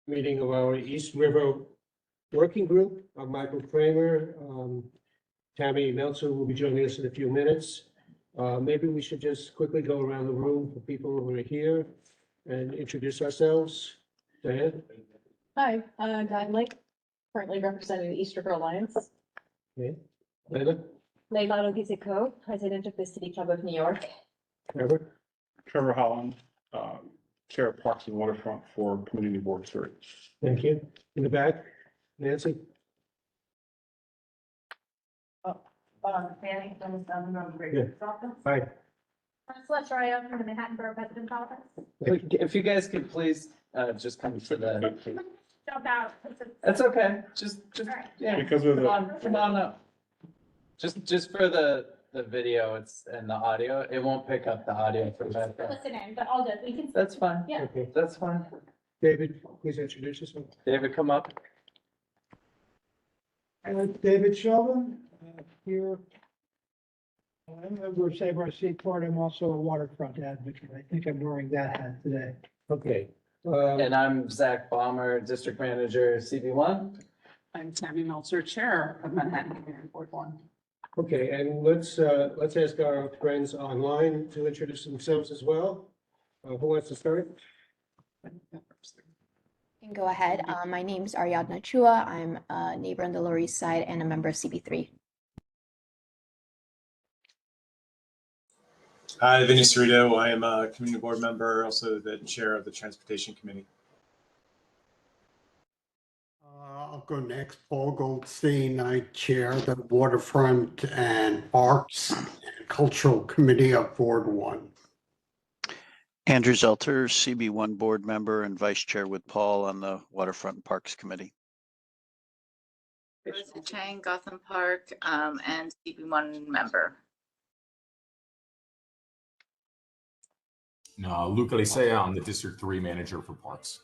meeting of our East River Working Group. I'm Michael Kramer. Tammy Meltzer will be joining us in a few minutes. Maybe we should just quickly go around the room for people who are here and introduce ourselves. Diane? Hi, Diane Lake, currently representing the East River Alliance. Okay. Leila? Leila Rodriguez-Co, President of the City Club of New York. Trevor? Trevor Holland, Chair of Parks and Waterfront for Community Board Series. Thank you. In the back? Nancy? Fanning from the Great office. Hi. Celeste Ryo from the Manhattan Borough President's Office. If you guys could please, just come for the, Jump out. that's okay, just, Alright. yeah, Because of come on up. Just for the video, and the audio, it won't pick up the audio for that. Listen in, but all good. We can. That's fine, Yeah. Okay. that's fine. David, please introduce yourself. David, come up. David Sheldon, here. I'm a member of Save Our Seaport. I'm also a waterfront advocate. I think I'm wearing that hat today. Okay. And I'm Zach Balmer, District Manager, CB1. I'm Tammy Meltzer, Chair of Manhattan Community Board One. Okay, and let's ask our friends online to introduce themselves as well. Who wants to start? You can go ahead. My name is Ariadna Chua. I'm a neighbor on the Lower East Side and a member of CB3. Hi, Vinny Cerrito. I am a community board member, also the chair of the Transportation Committee. I'll go next. Paul Goldstein. I chair the Waterfront and Parks and Cultural Committee of Board One. Andrew Zelter, CB1 board member and vice chair with Paul on the Waterfront and Parks Committee. Rosa Chang, Gotham Park, and CB1 member. Luca Licea, I'm the District 3 manager for Parks.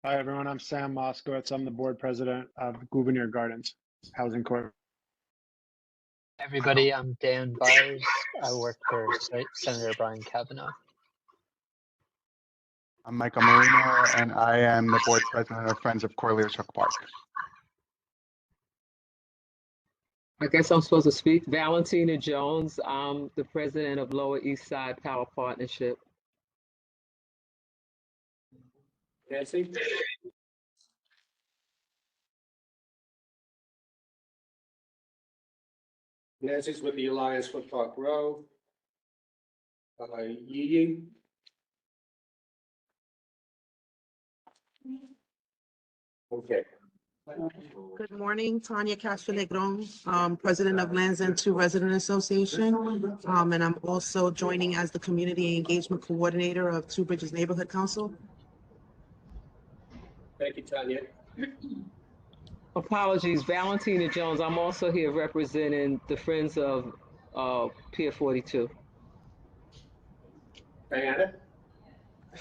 Hi, everyone. I'm Sam Moskowitz. I'm the board president of Gouverneur Gardens Housing Corp. Everybody, I'm Dan Byers. I work for Senator Brian Kavanaugh. I'm Michael Marino, and I am the board president of Friends of Corlears Hook Park. I guess I'm supposed to speak. Valentina Jones. I'm the president of Lower East Side Power Partnership. Nancy? Nancy's with the Alliance for Park Row. Yi. Okay. Good morning, Tanya Castro-Negron, president of Lands End 2 Resident Association. And I'm also joining as the community engagement coordinator of Two Bridges Neighborhood Council. Thank you, Tanya. Apologies, Valentina Jones. I'm also here representing the Friends of Pier 42. Diana?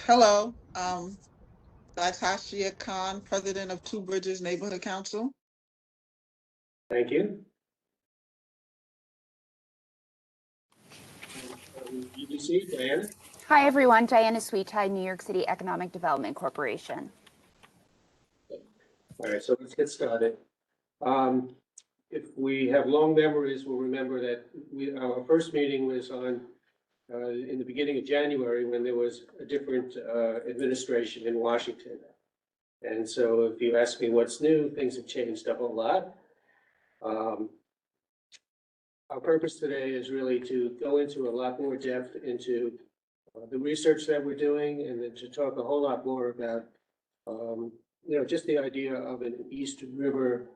Hello, Latasha Khan, president of Two Bridges Neighborhood Council. Thank you. UDC, Diana? Hi, everyone. Diana Sweettide, New York City Economic Development Corporation. All right, so let's get started. If we have long memories, we'll remember that our first meeting was on in the beginning of January when there was a different administration in Washington. And so if you ask me what's new, things have changed a whole lot. Our purpose today is really to go into a lot more depth into the research that we're doing, and then to talk a whole lot more about just the idea of an East River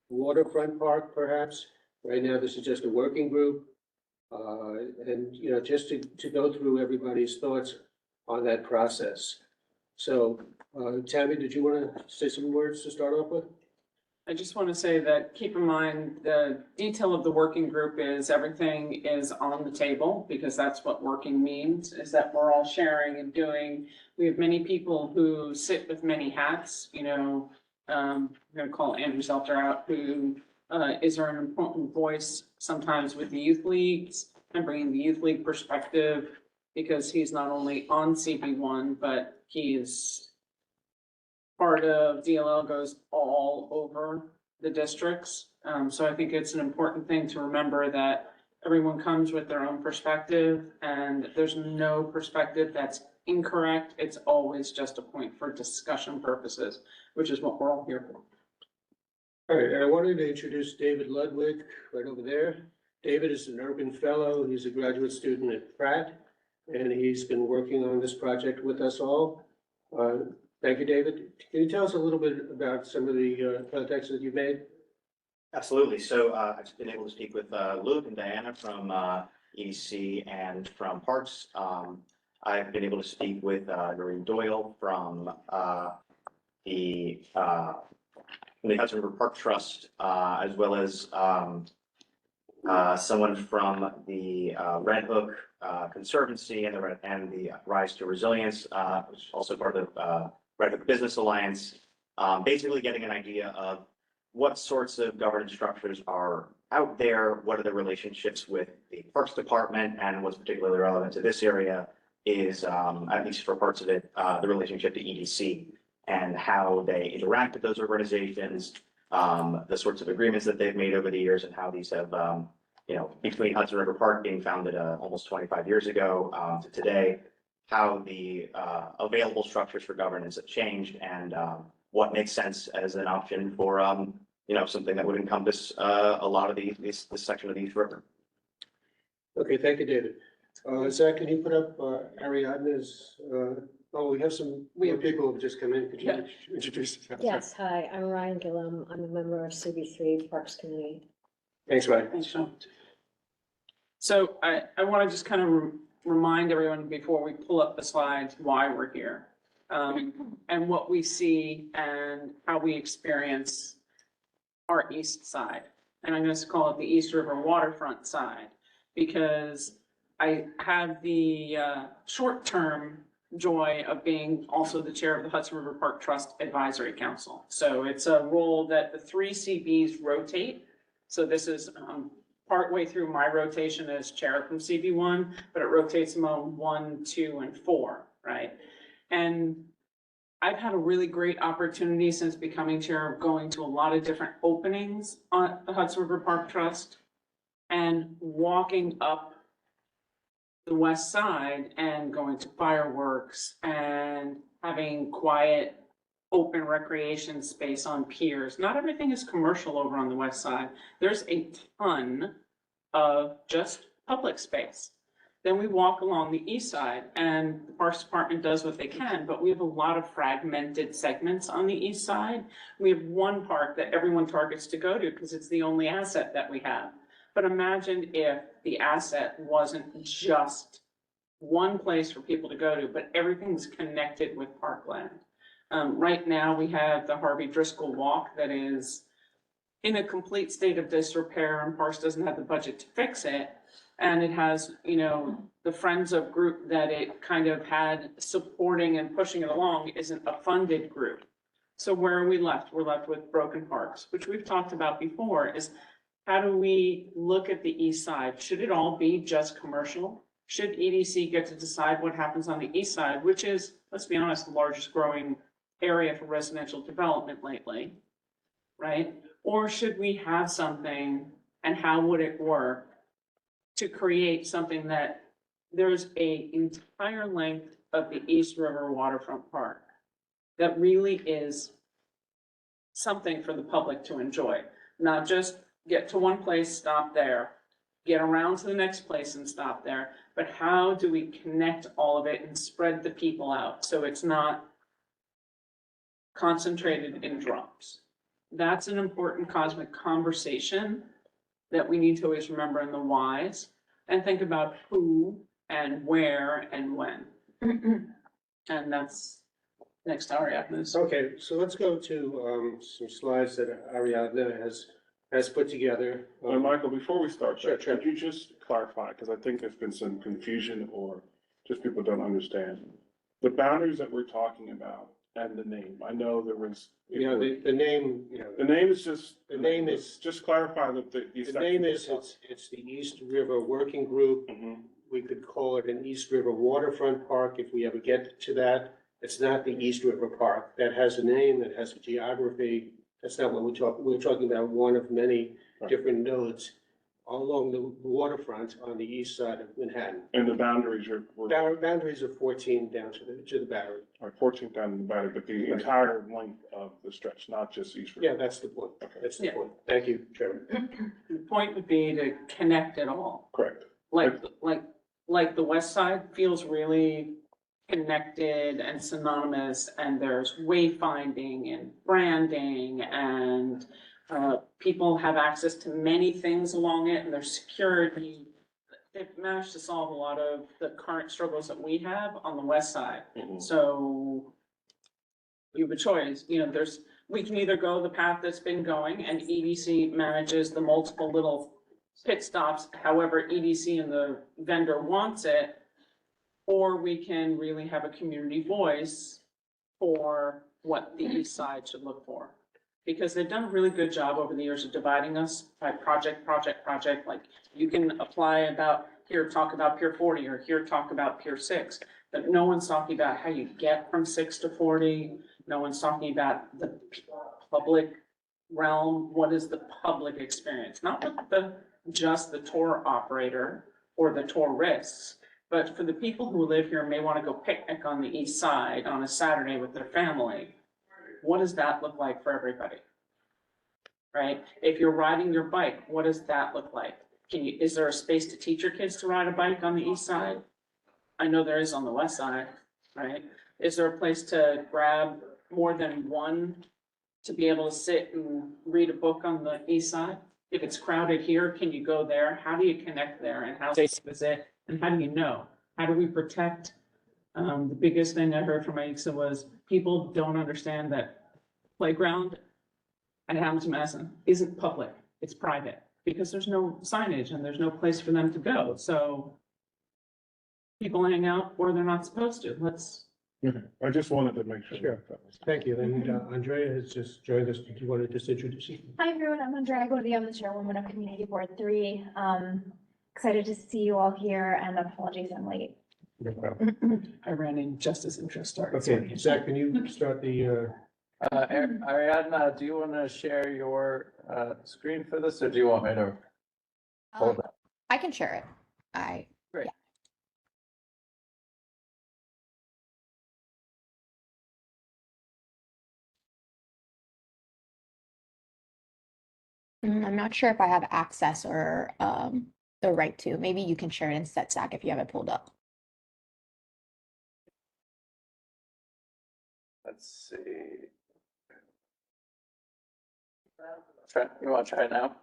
waterfront park, perhaps. Right now, this is just a working group. And, just to go through everybody's thoughts on that process. So, Tammy, did you want to say some words to start off with? I just want to say that keep in mind the detail of the working group is everything is on the table, because that's what working means, is that we're all sharing and doing. We have many people who sit with many hats, I'm going to call Andrew Zelter out, who is an important voice sometimes with the youth leagues and bringing the youth league perspective, because he's not only on CB1, but he is part of DLL goes all over the districts. So I think it's an important thing to remember that everyone comes with their own perspective and there's no perspective that's incorrect. It's always just a point for discussion purposes, which is what we're all here for. All right, and I wanted to introduce David Ludwig right over there. David is an urban fellow. He's a graduate student at Pratt, and he's been working on this project with us all. Thank you, David. Can you tell us a little bit about some of the contacts that you've made? Absolutely. So I've been able to speak with Luke and Diana from EDC and from Parks. I've been able to speak with Noreen Doyle from the Hudson River Park Trust, as well as someone from the Red Hook Conservancy and the Rise to Resilience, which is also part of the Red Hook Business Alliance. Basically getting an idea of what sorts of governance structures are out there, what are the relationships with the Parks Department, and what's particularly relevant to this area is, at least for parts of it, the relationship to EDC and how they interact with those organizations, the sorts of agreements that they've made over the years and how these have, between Hudson River Park being founded almost 25 years ago to today, how the available structures for governance have changed and what makes sense as an option for, something that would encompass a lot of this section of the East River. Okay, thank you, David. Zach, can you put up Ariadne's, we have some more people who have just come in. Could you introduce yourself? Yes, hi, I'm Ryan Gillum. I'm a member of CB3 Parks Committee. Thanks, Ryan. Thanks, Sean. So I want to just kind of remind everyone before we pull up the slides why we're here, and what we see and how we experience our east side. And I'm going to call it the East River waterfront side, because I have the short-term joy of being also the chair of the Hudson River Park Trust Advisory Council. So it's a role that the three CBs rotate. So this is partway through my rotation as chair from CB1, but it rotates among 1, 2, and 4, right? And I've had a really great opportunity since becoming chair of going to a lot of different openings on the Hudson River Park Trust and walking up the west side and going to fireworks and having quiet, open recreation space on piers. Not everything is commercial over on the west side. There's a ton of just public space. Then we walk along the east side and the Parks Department does what they can, but we have a lot of fragmented segments on the east side. We have one park that everyone targets to go to because it's the only asset that we have. But imagine if the asset wasn't just one place for people to go to, but everything's connected with parkland. Right now we have the Harvey Driscoll Walk that is in a complete state of disrepair and Parks doesn't have the budget to fix it. And it has, the Friends of group that it kind of had supporting and pushing it along isn't a funded group. So where are we left? We're left with broken parks, which we've talked about before, is how do we look at the east side? Should it all be just commercial? Should EDC get to decide what happens on the east side, which is, let's be honest, the largest growing area for residential development lately, right? Or should we have something, and how would it work to create something that there's a entire length of the East River Waterfront Park that really is something for the public to enjoy, not just get to one place, stop there, get around to the next place and stop there, but how do we connect all of it and spread the people out so it's not concentrated in drops? That's an important cosmic conversation that we need to always remember in the whys and think about who and where and when. And that's next to Ariadne's. Okay, so let's go to some slides that Ariadne has put together. And Michael, before we start, could you just clarify, because I think there's been some confusion or just people don't understand. The boundaries that we're talking about and the name, I know there was. The name, The name is just. The name is. Just clarify that the. The name is, it's the East River Working Group. We could call it an East River Waterfront Park if we ever get to that. It's not the East River Park. That has a name, that has a geography. That's not what we're talking about one of many different nodes all along the waterfront on the east side of Manhattan. And the boundaries are, Boundaries are 14 down to the Bowery. 14 down the Bowery, but the entire length of the stretch, not just East River. Yeah, that's the point. That's the point. Thank you, Chairman. The point would be to connect it all. Correct. Like the west side feels really connected and synonymous, and there's wayfinding and branding, and people have access to many things along it, and there's security. They've managed to solve a lot of the current struggles that we have on the west side. So you have a choice, we can either go the path that's been going, and EDC manages the multiple little pit stops, however EDC and the vendor wants it, or we can really have a community voice for what the east side should look for. Because they've done a really good job over the years of dividing us by project. Like you can apply about, here talk about Pier 40, or here talk about Pier 6. But no one's talking about how you get from 6 to 40. No one's talking about the public realm. What is the public experience? Not with just the tour operator or the tourists, but for the people who live here and may want to go picnic on the east side on a Saturday with their family. What does that look like for everybody? Right? If you're riding your bike, what does that look like? Is there a space to teach your kids to ride a bike on the east side? I know there is on the west side, right? Is there a place to grab more than one to be able to sit and read a book on the east side? If it's crowded here, can you go there? How do you connect there, and how safe is it? And how do you know? How do we protect? The biggest thing I heard from Aixa was people don't understand that playground at Hamilton Madison isn't public, it's private, because there's no signage and there's no place for them to go. So people hang out where they're not supposed to. I just wanted to make sure. Sure. Thank you. And Andrea has just joined us. Do you want to just introduce you? Hi, everyone. I'm Andrea Gordy. I'm the chairwoman of Community Board 3. Excited to see you all here, and apologies I'm late. I ran in just as intro started. Okay, Zach, can you start the, Ariadna, do you want to share your screen for this, or do you want me to hold it? I can share it. Great. I'm not sure if I have access or the right to. Maybe you can share it instead, Zach, if you have it pulled up. Let's see. You want to try it now?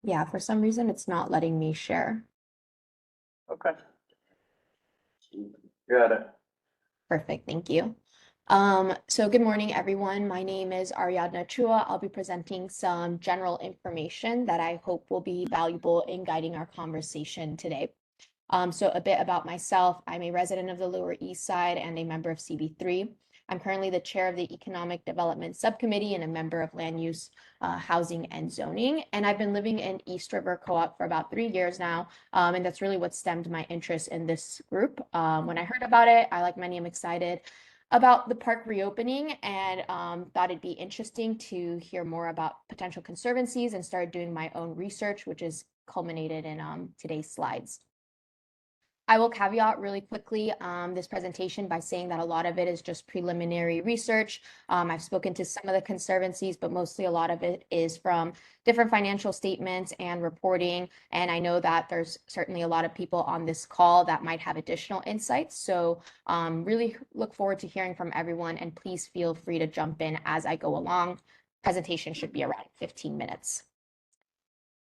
Yeah, for some reason, it's not letting me share. Okay. Got it. Perfect, thank you. So good morning, everyone. My name is Ariadna Chua. I'll be presenting some general information that I hope will be valuable in guiding our conversation today. So a bit about myself. I'm a resident of the Lower East Side and a member of CB3. I'm currently the chair of the Economic Development Subcommittee and a member of Land Use, Housing and Zoning. And I've been living in East River Co-op for about 3 years now. And that's really what stemmed my interest in this group. When I heard about it, like many, I'm excited about the park reopening and thought it'd be interesting to hear more about potential conservancies, and started doing my own research, which is culminated in today's slides. I will caveat really quickly this presentation by saying that a lot of it is just preliminary research. I've spoken to some of the conservancies, but mostly a lot of it is from different financial statements and reporting. And I know that there's certainly a lot of people on this call that might have additional insights. So really look forward to hearing from everyone, and please feel free to jump in as I go along. Presentation should be around 15 minutes.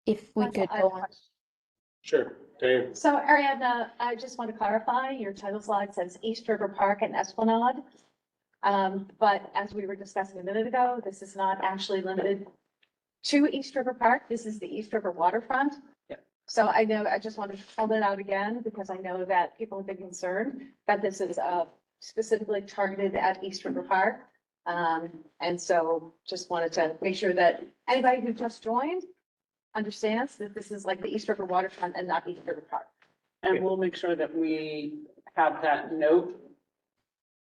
If we could go on. Sure, Dave. So Ariadna, I just want to clarify, your title slide says East River Park and Esplanade. But as we were discussing a minute ago, this is not actually limited to East River Park. This is the East River Waterfront. Yep. So I know, I just wanted to call that out again because I know that people have been concerned that this is specifically targeted at East River Park. And so just wanted to make sure that anybody who just joined understands that this is like the East River waterfront and not East River Park. And we'll make sure that we have that note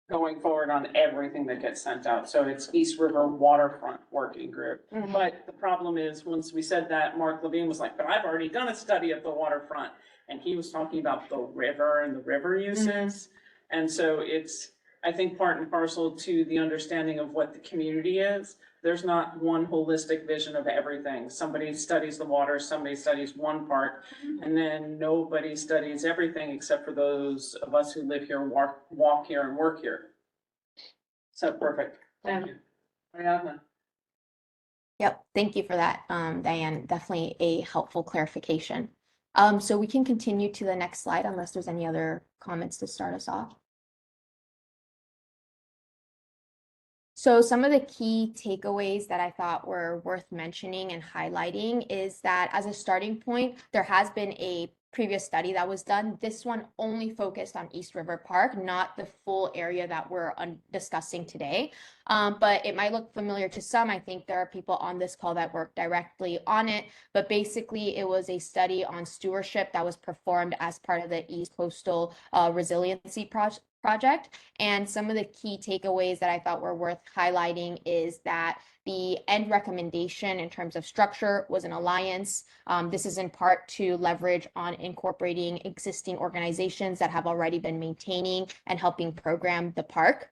going forward on everything that gets sent out. So it's East River Waterfront Working Group. Mhm. But the problem is, once we said that, Mark Levine was like, but I've already done a study of the waterfront. And he was talking about the river and the river uses. And so it's, I think, part and parcel to the understanding of what the community is. There's not one holistic vision of everything. Somebody studies the water, somebody studies one part, and then nobody studies everything except for those of us who live here, walk here and work here. So perfect. Thank you. Ariadna. Yep, thank you for that, Diane. Definitely a helpful clarification. So we can continue to the next slide unless there's any other comments to start us off. So some of the key takeaways that I thought were worth mentioning and highlighting is that as a starting point, there has been a previous study that was done. This one only focused on East River Park, not the full area that we're discussing today. But it might look familiar to some. I think there are people on this call that work directly on it. But basically, it was a study on stewardship that was performed as part of the East Coastal Resiliency Project. And some of the key takeaways that I thought were worth highlighting is that the end recommendation in terms of structure was an alliance. This is in part to leverage on incorporating existing organizations that have already been maintaining and helping program the park.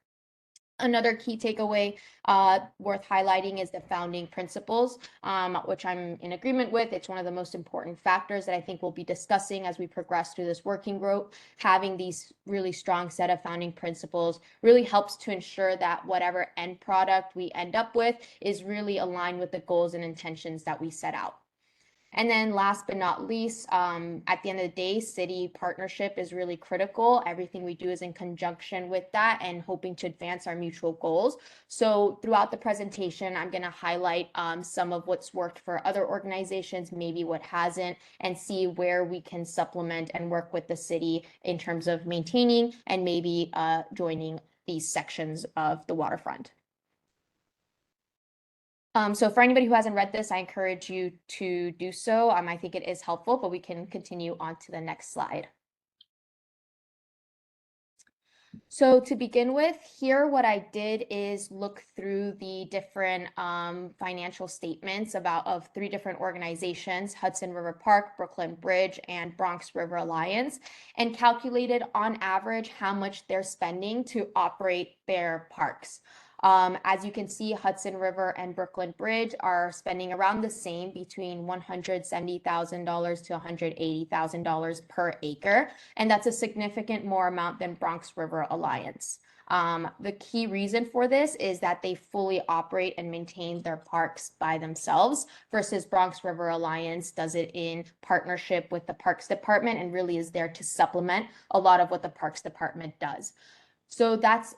Another key takeaway worth highlighting is the founding principles, which I'm in agreement with. It's one of the most important factors that I think we'll be discussing as we progress through this working group. Having these really strong set of founding principles really helps to ensure that whatever end product we end up with is really aligned with the goals and intentions that we set out. And then last but not least, at the end of the day, city partnership is really critical. Everything we do is in conjunction with that and hoping to advance our mutual goals. So throughout the presentation, I'm going to highlight some of what's worked for other organizations, maybe what hasn't, and see where we can supplement and work with the city in terms of maintaining and maybe joining these sections of the waterfront. So for anybody who hasn't read this, I encourage you to do so. I think it is helpful, but we can continue on to the next slide. So to begin with, here what I did is look through the different financial statements of 3 different organizations, Hudson River Park, Brooklyn Bridge, and Bronx River Alliance, and calculated on average how much they're spending to operate their parks. As you can see, Hudson River and Brooklyn Bridge are spending around the same, between $170,000 to $180,000 per acre, and that's a significant more amount than Bronx River Alliance. The key reason for this is that they fully operate and maintain their parks by themselves, versus Bronx River Alliance does it in partnership with the Parks Department and really is there to supplement a lot of what the Parks Department does. So that's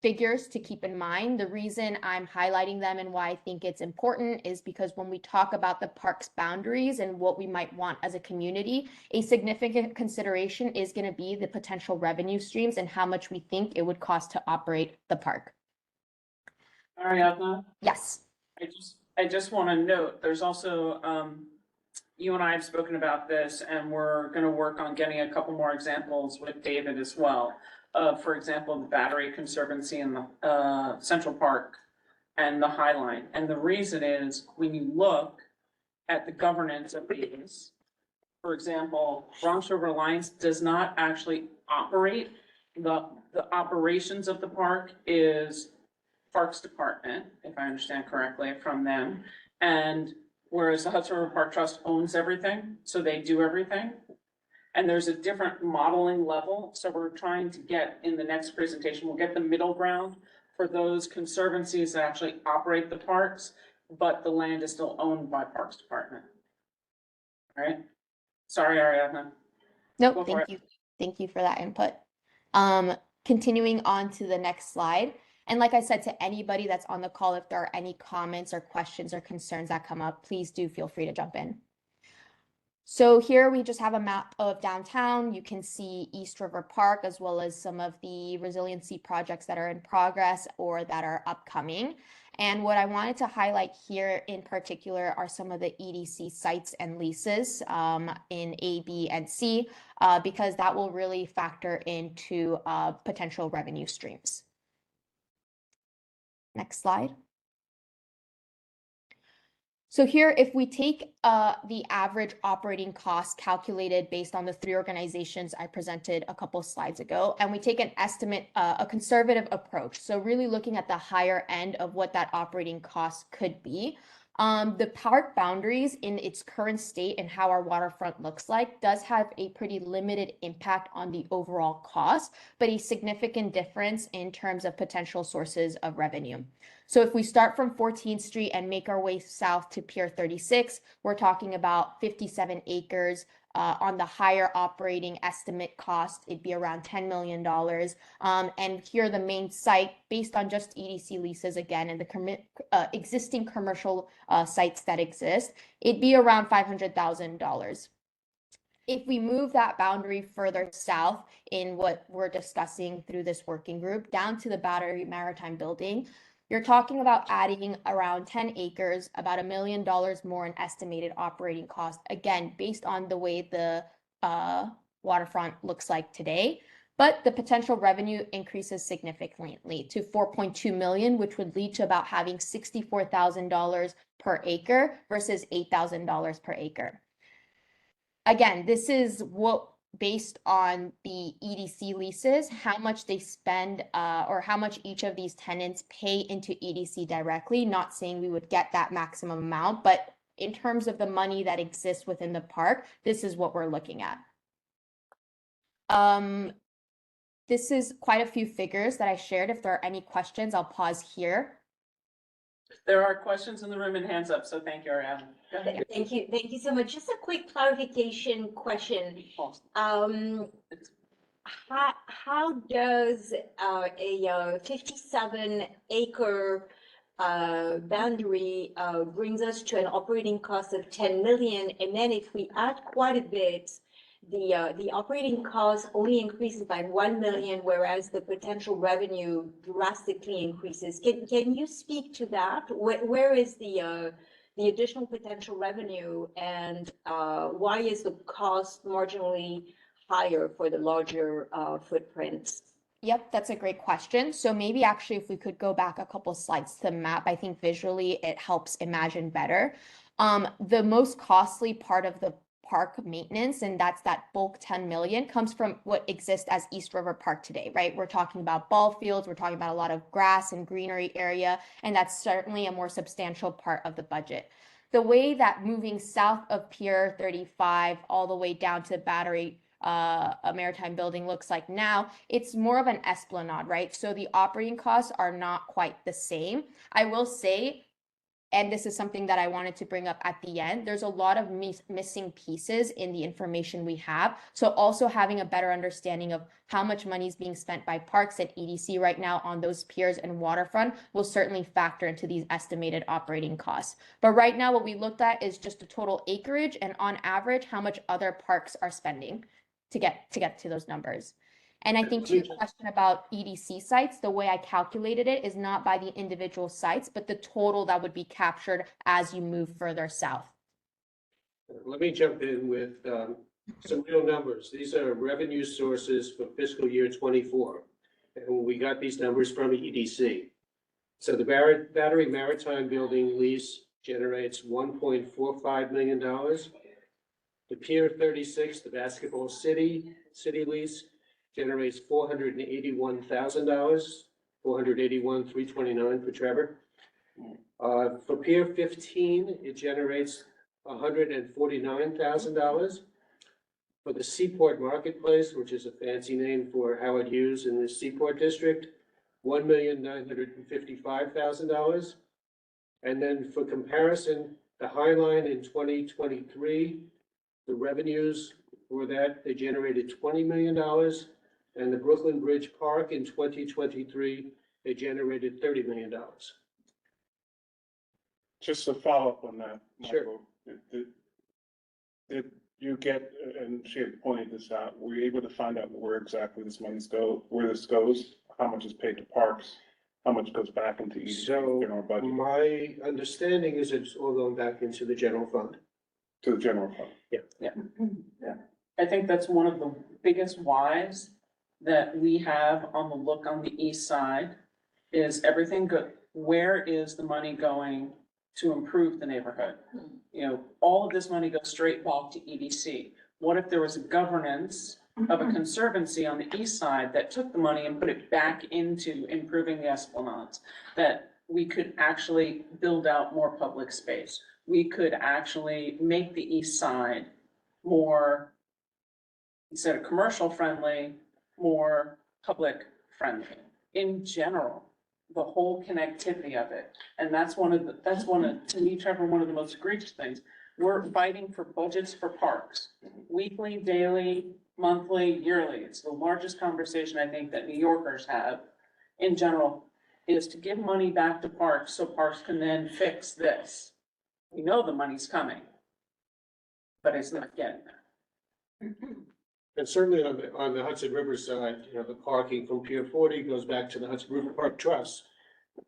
figures to keep in mind. The reason I'm highlighting them and why I think it's important is because when we talk about the park's boundaries and what we might want as a community, a significant consideration is going to be the potential revenue streams and how much we think it would cost to operate the park. Ariadna? Yes. I just want to note, there's also, you and I have spoken about this, and we're going to work on getting a couple more examples with David as well. For example, the Battery Conservancy in the Central Park and the High Line. And the reason is, when you look at the governance of these, for example, Bronx River Alliance does not actually operate. The operations of the park is Parks Department, if I understand correctly, from them. And whereas the Hudson River Park Trust owns everything, so they do everything. And there's a different modeling level. So we're trying to get, in the next presentation, we'll get the middle ground for those conservancies that actually operate the parks, but the land is still owned by Parks Department. All right. Sorry, Ariadna. Nope, thank you. Thank you for that input. Continuing on to the next slide. And like I said, to anybody that's on the call, if there are any comments or questions or concerns that come up, please do feel free to jump in. So here we just have a map of downtown. You can see East River Park as well as some of the resiliency projects that are in progress or that are upcoming. And what I wanted to highlight here in particular are some of the EDC sites and leases in A, B, and C, because that will really factor into potential revenue streams. Next slide. So here, if we take the average operating cost calculated based on the three organizations I presented a couple slides ago, and we take an estimate, a conservative approach, so really looking at the higher end of what that operating cost could be, the park boundaries in its current state and how our waterfront looks like does have a pretty limited impact on the overall cost, but a significant difference in terms of potential sources of revenue. So if we start from 14th Street and make our way south to Pier 36, we're talking about 57 acres. On the higher operating estimate cost, it'd be around $10 million. And here the main site, based on just EDC leases again, and the existing commercial sites that exist, it'd be around $500,000. If we move that boundary further south in what we're discussing through this working group, down to the Battery Maritime Building, you're talking about adding around 10 acres, about $1 million more in estimated operating cost, again, based on the way the waterfront looks like today. But the potential revenue increases significantly to 4.2 million, which would lead to about having $64,000 per acre versus $8,000 per acre. Again, this is what based on the EDC leases, how much they spend or how much each of these tenants pay into EDC directly. Not saying we would get that maximum amount, but in terms of the money that exists within the park, this is what we're looking at. This is quite a few figures that I shared. If there are any questions, I'll pause here. There are questions in the room and hands up, so thank you, Ariana. Go ahead. Thank you so much. Just a quick clarification question. How does a 57-acre boundary brings us to an operating cost of 10 million? And then if we add quite a bit, the operating cost only increases by 1 million, whereas the potential revenue drastically increases. Can you speak to that? Where is the additional potential revenue, and why is the cost marginally higher for the larger footprints? Yep, that's a great question. So maybe actually if we could go back a couple slides to the map, I think visually it helps imagine better. The most costly part of the park maintenance, and that's that bulk 10 million, comes from what exists as East River Park today, right? We're talking about ball fields, we're talking about a lot of grass and greenery area, and that's certainly a more substantial part of the budget. The way that moving south of Pier 35 all the way down to Battery a Maritime Building looks like now, it's more of an esplanade, right? So the operating costs are not quite the same. I will say, and this is something that I wanted to bring up at the end, there's a lot of missing pieces in the information we have. So also having a better understanding of how much money is being spent by parks and EDC right now on those piers and waterfront will certainly factor into these estimated operating costs. But right now what we looked at is just the total acreage and on average how much other parks are spending to get to those numbers. And I think to your question about EDC sites, the way I calculated it is not by the individual sites, but the total that would be captured as you move further south. Let me jump in with some real numbers. These are revenue sources for fiscal year 24. And we got these numbers from EDC. So the Battery Maritime Building lease generates $1.45 million. The Pier 36, the Basketball City lease, generates $481,000, $481,329 for Trevor. For Pier 15, it generates $149,000. For the Seaport Marketplace, which is a fancy name for Howard Hughes in the Seaport District, $1,955,000. And then for comparison, the High Line in 2023, the revenues for that, they generated $20 million. And the Brooklyn Bridge Park in 2023, they generated $30 million. Just to follow up on that, Sure. Michael, did you get, and she had pointed this out, were you able to find out where exactly this money's go, where this goes? How much is paid to parks? How much goes back into each So general budget, my understanding is it's all going back into the general fund. to the general fund? Yeah. I think that's one of the biggest whys that we have on the look on the east side is everything good. Where is the money going to improve the neighborhood? You know, all of this money goes straight back to EDC. What if there was a governance of a conservancy on the east side that took the money and put it back into improving the Esplanades? That we could actually build out more public space. We could actually make the east side more, instead of commercial friendly, more public friendly in general, the whole connectivity of it. And that's one of, to me, Trevor, one of the most egregious things. We're fighting for budgets for parks, weekly, daily, monthly, yearly. It's the largest conversation I think that New Yorkers have in general, is to give money back to parks so parks can then fix this. We know the money's coming, but it's not getting there. And certainly on the Hudson River side, you know, the parking from Pier 40 goes back to the Hudson River Park Trust.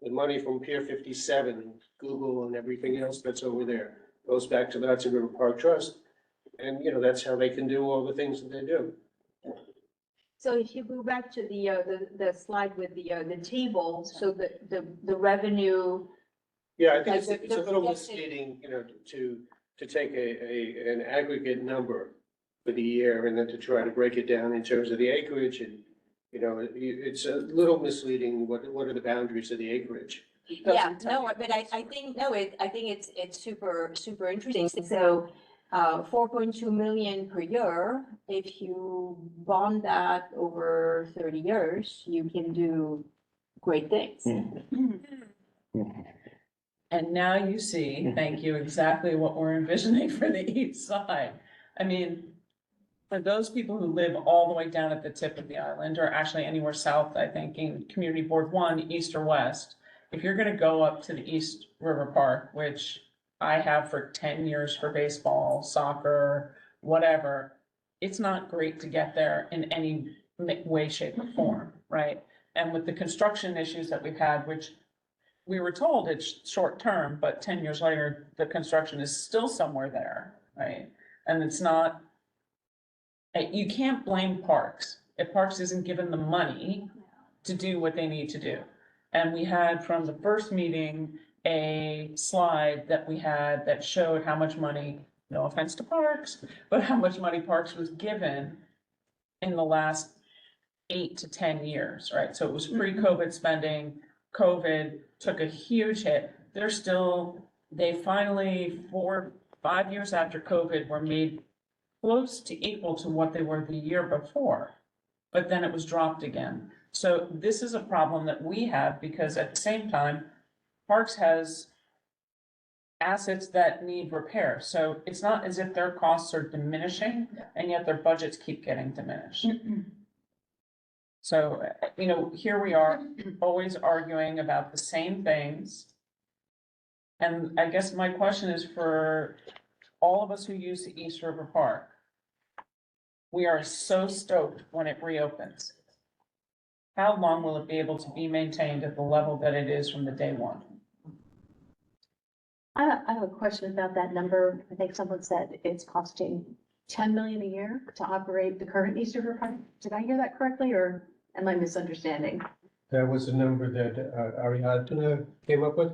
The money from Pier 57, Google and everything else that's over there goes back to the Hudson River Park Trust. And, you know, that's how they can do all the things that they do. So if you go back to the slide with the table, so the revenue. Yeah, I think it's Like a little projected- misleading, you know, to take an aggregate number for the year and then to try to break it down in terms of the acreage and, you know, it's a little misleading. What are the boundaries of the acreage? Yeah, no, but I think, no, I think it's super interesting. So, 4.2 million per year, if you bond that over 30 years, you can do great things. And now you see, thank you, exactly what we're envisioning for the east side. I mean, for those people who live all the way down at the tip of the island, or actually anywhere south, I think, in Community Board 1, east or west, if you're gonna go up to the East River Park, which I have for 10 years for baseball, soccer, whatever, it's not great to get there in any way, shape, or form, right? And with the construction issues that we've had, which we were told it's short term, but 10 years later, the construction is still somewhere there, right? And it's not, you can't blame parks if parks isn't given the money to do what they need to do. And we had from the first meeting, a slide that we had that showed how much money, no offense to parks, but how much money parks was given in the last 8 to 10 years, right? So it was pre-COVID spending. COVID took a huge hit. They finally, 4-5 years after COVID, were made close to equal to what they were the year before, but then it was dropped again. So this is a problem that we have because at the same time, Parks has assets that need repair. So it's not as if their costs are diminishing and yet their budgets keep getting diminished. So, you know, here we are, always arguing about the same things. And I guess my question is for all of us who use the East River Park. We are so stoked when it reopens. How long will it be able to be maintained at the level that it is from the day one? I have a question about that number. I think someone said it's costing 10 million a year to operate the current East River Park. Did I hear that correctly, or am I misunderstanding? That was the number that Ariadna came up with?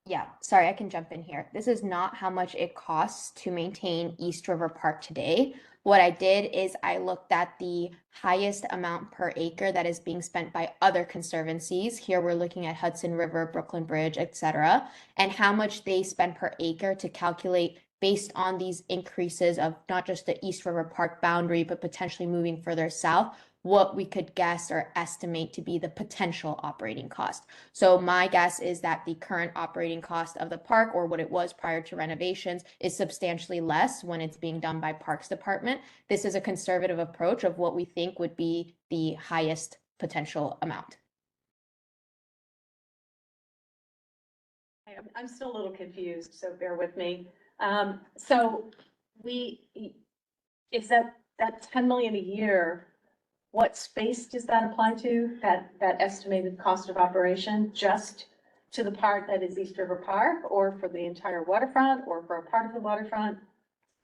Yeah, sorry, I can jump in here. This is not how much it costs to maintain East River Park today. What I did is I looked at the highest amount per acre that is being spent by other conservancies. Here we're looking at Hudson River, Brooklyn Bridge, etc., and how much they spend per acre to calculate based on these increases of not just the East River Park boundary, but potentially moving further south, what we could guess or estimate to be the potential operating cost. So my guess is that the current operating cost of the park, or what it was prior to renovations, is substantially less when it's being done by Parks Department. This is a conservative approach of what we think would be the highest potential amount. I'm still a little confused, so bear with me. So is that 10 million a year, what space does that apply to? That estimated cost of operation, just to the part that is East River Park, or for the entire waterfront, or for a part of the waterfront?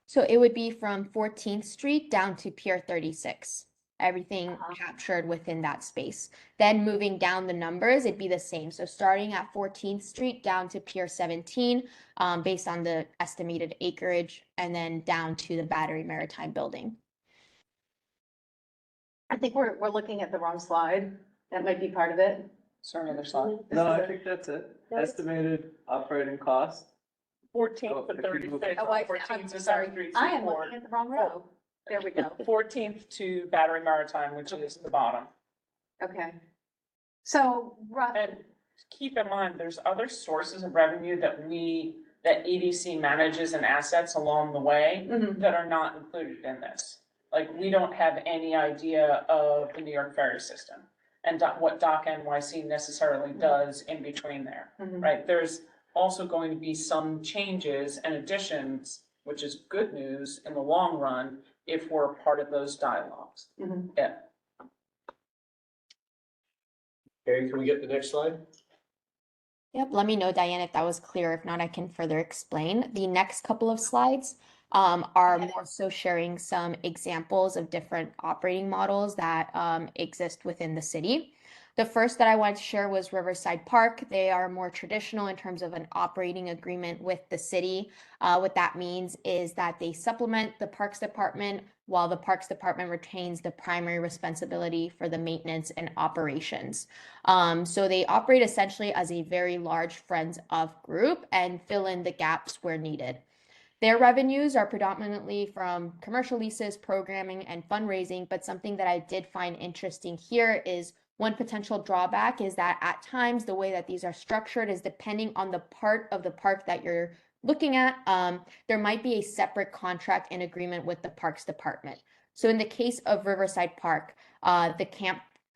So it would be from 14th Street down to Pier 36, everything captured within that space. Then moving down the numbers, it'd be the same. So starting at 14th Street down to Pier 17, based on the estimated acreage, and then down to the Battery Maritime Building. I think we're looking at the wrong slide. That might be part of it. Sorry, other slide. No, I think that's it. Estimated operating cost. 14th to if you move 36. Oh, I'm 14th to sorry. 73rd I am Seaport. looking at the wrong row. There we go. 14th to Battery Maritime, which is the bottom. Okay. So, And keep in mind, there's other sources of revenue that EDC manages and assets along the way that are not included in this. Like, we don't have any idea of the New York ferry system and what Dock NYC necessarily does in between there, right? There's also going to be some changes and additions, which is good news in the long run, if we're a part of those dialogues. Yeah. Okay, can we get the next slide? Yep, let me know, Diane, if that was clear. If not, I can further explain. The next couple of slides are more so sharing some examples of different operating models that exist within the city. The first that I wanted to share was Riverside Park. They are more traditional in terms of an operating agreement with the city. What that means is that they supplement the Parks Department while the Parks Department retains the primary responsibility for the maintenance and operations. So they operate essentially as a very large friends of group and fill in the gaps where needed. Their revenues are predominantly from commercial leases, programming, and fundraising, but something that I did find interesting here is one potential drawback is that at times the way that these are structured is depending on the part of the park that you're looking at, there might be a separate contract and agreement with the Parks Department. So in the case of Riverside Park, the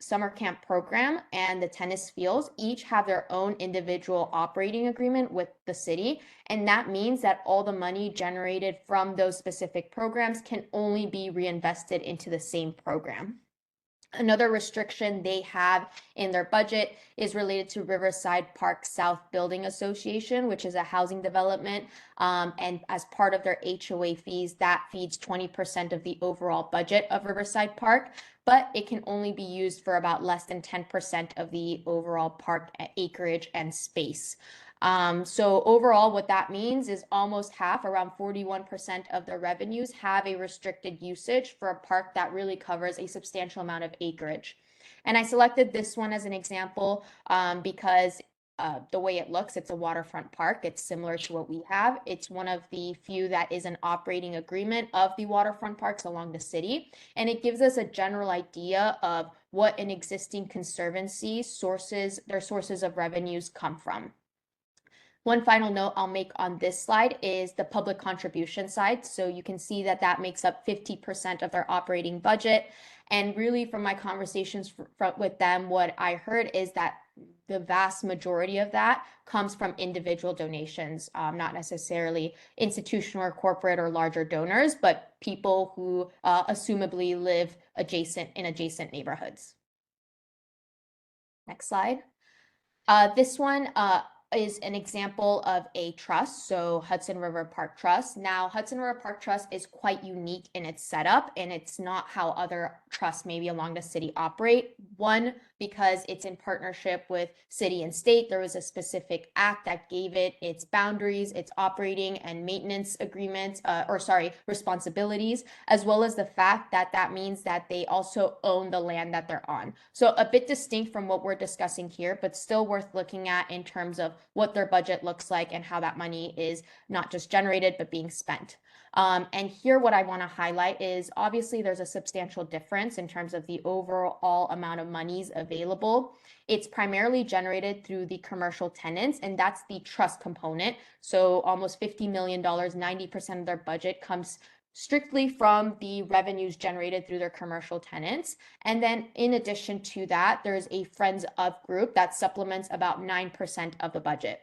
summer camp program and the tennis fields each have their own individual operating agreement with the city. And that means that all the money generated from those specific programs can only be reinvested into the same program. Another restriction they have in their budget is related to Riverside Park South Building Association, which is a housing development. And as part of their HOA fees, that feeds 20% of the overall budget of Riverside Park, but it can only be used for about less than 10% of the overall park acreage and space. So overall, what that means is almost half, around 41% of the revenues have a restricted usage for a park that really covers a substantial amount of acreage. And I selected this one as an example because the way it looks, it's a waterfront park. It's similar to what we have. It's one of the few that is an operating agreement of the waterfront parks along the city. And it gives us a general idea of what an existing conservancy their sources of revenues come from. One final note I'll make on this slide is the public contribution side. So you can see that that makes up 50% of their operating budget. And really from my conversations with them, what I heard is that the vast majority of that comes from individual donations, not necessarily institutional or corporate or larger donors, but people who assumably live in adjacent neighborhoods. Next slide. This one is an example of a trust, so Hudson River Park Trust. Now, Hudson River Park Trust is quite unique in its setup, and it's not how other trusts maybe along the city operate. One, because it's in partnership with city and state. There was a specific act that gave it its boundaries, its operating and maintenance agreements, responsibilities, as well as the fact that that means that they also own the land that they're on. So a bit distinct from what we're discussing here, but still worth looking at in terms of what their budget looks like and how that money is not just generated, but being spent. And here what I want to highlight is obviously there's a substantial difference in terms of the overall amount of monies available. It's primarily generated through the commercial tenants, and that's the trust component. So almost $50 million, 90% of their budget comes strictly from the revenues generated through their commercial tenants. And then in addition to that, there's a Friends of group that supplements about 9% of the budget.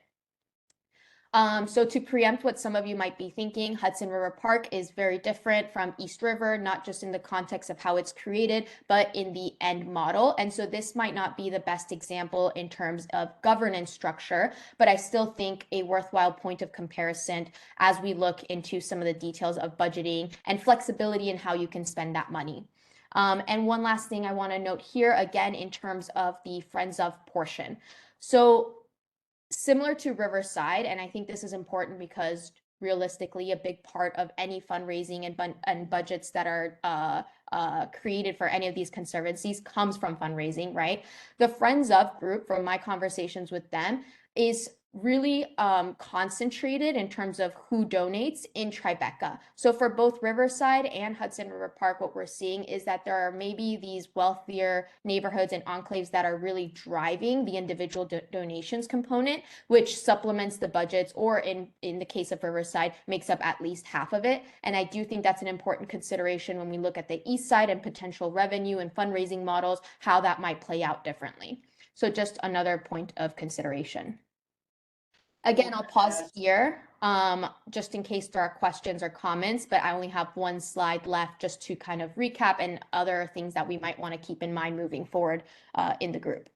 So to preempt what some of you might be thinking, Hudson River Park is very different from East River, not just in the context of how it's created, but in the end model. And so this might not be the best example in terms of governance structure, but I still think a worthwhile point of comparison as we look into some of the details of budgeting and flexibility in how you can spend that money. And one last thing I want to note here, again, in terms of the Friends of portion. So similar to Riverside, and I think this is important because realistically, a big part of any fundraising and budgets that are created for any of these conservancies comes from fundraising, right? The Friends of group, from my conversations with them, is really concentrated in terms of who donates in Tribeca. So for both Riverside and Hudson River Park, what we're seeing is that there are maybe these wealthier neighborhoods and enclaves that are really driving the individual donations component, which supplements the budgets, or in the case of Riverside, makes up at least half of it. And I do think that's an important consideration when we look at the east side and potential revenue and fundraising models, how that might play out differently. So just another point of consideration. Again, I'll pause here just in case there are questions or comments, but I only have one slide left just to kind of recap and other things that we might want to keep in mind moving forward in the group.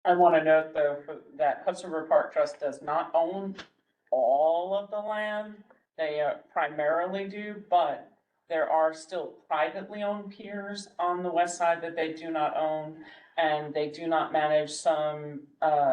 I want to note though that Hudson River Park Trust does not own all of the land. They primarily do, but there are still privately owned piers on the west side that they do not own. And they do not manage some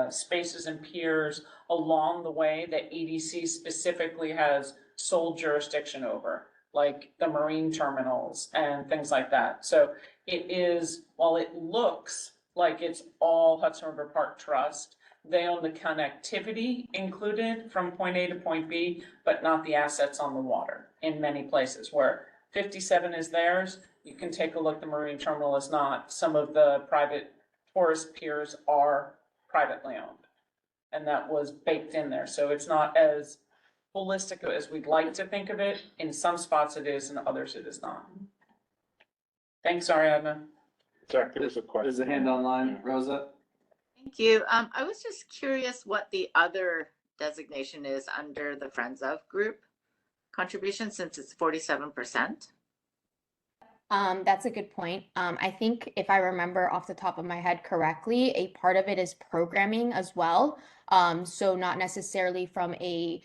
spaces and piers along the way that EDC specifically has sole jurisdiction over, like the marine terminals and things like that. So it is, while it looks like it's all Hudson River Park Trust, they own the connectivity included from point A to point B, but not the assets on the water in many places. Where 57 is theirs, you can take a look, the marine terminal is not. Some of the private tourist piers are privately owned. And that was baked in there. So it's not as holistic as we'd like to think of it. In some spots it is, in others it is not. Thanks, Ariadna. Jack, there was a question. There's a hand online, Rosa. Thank you. I was just curious what the other designation is under the Friends of group contribution, since it's 47%. That's a good point. I think if I remember off the top of my head correctly, a part of it is programming as well. So not necessarily from a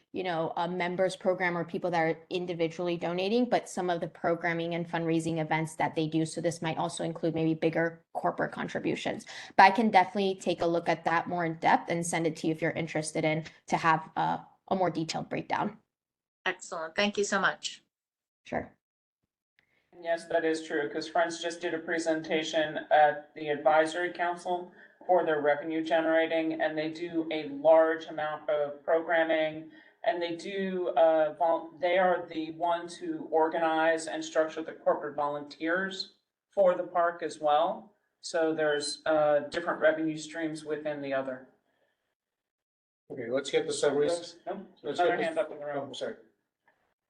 members program or people that are individually donating, but some of the programming and fundraising events that they do. So this might also include maybe bigger corporate contributions. But I can definitely take a look at that more in depth and send it to you if you're interested in to have a more detailed breakdown. Excellent. Thank you so much. Sure. Yes, that is true, because Friends just did a presentation at the advisory council for their revenue generating, and they do a large amount of programming, and they do, they are the ones who organize and structure the corporate volunteers for the park as well. So there's different revenue streams within the other. Okay, let's get the summaries. Another hand up in the room. Oh, sorry.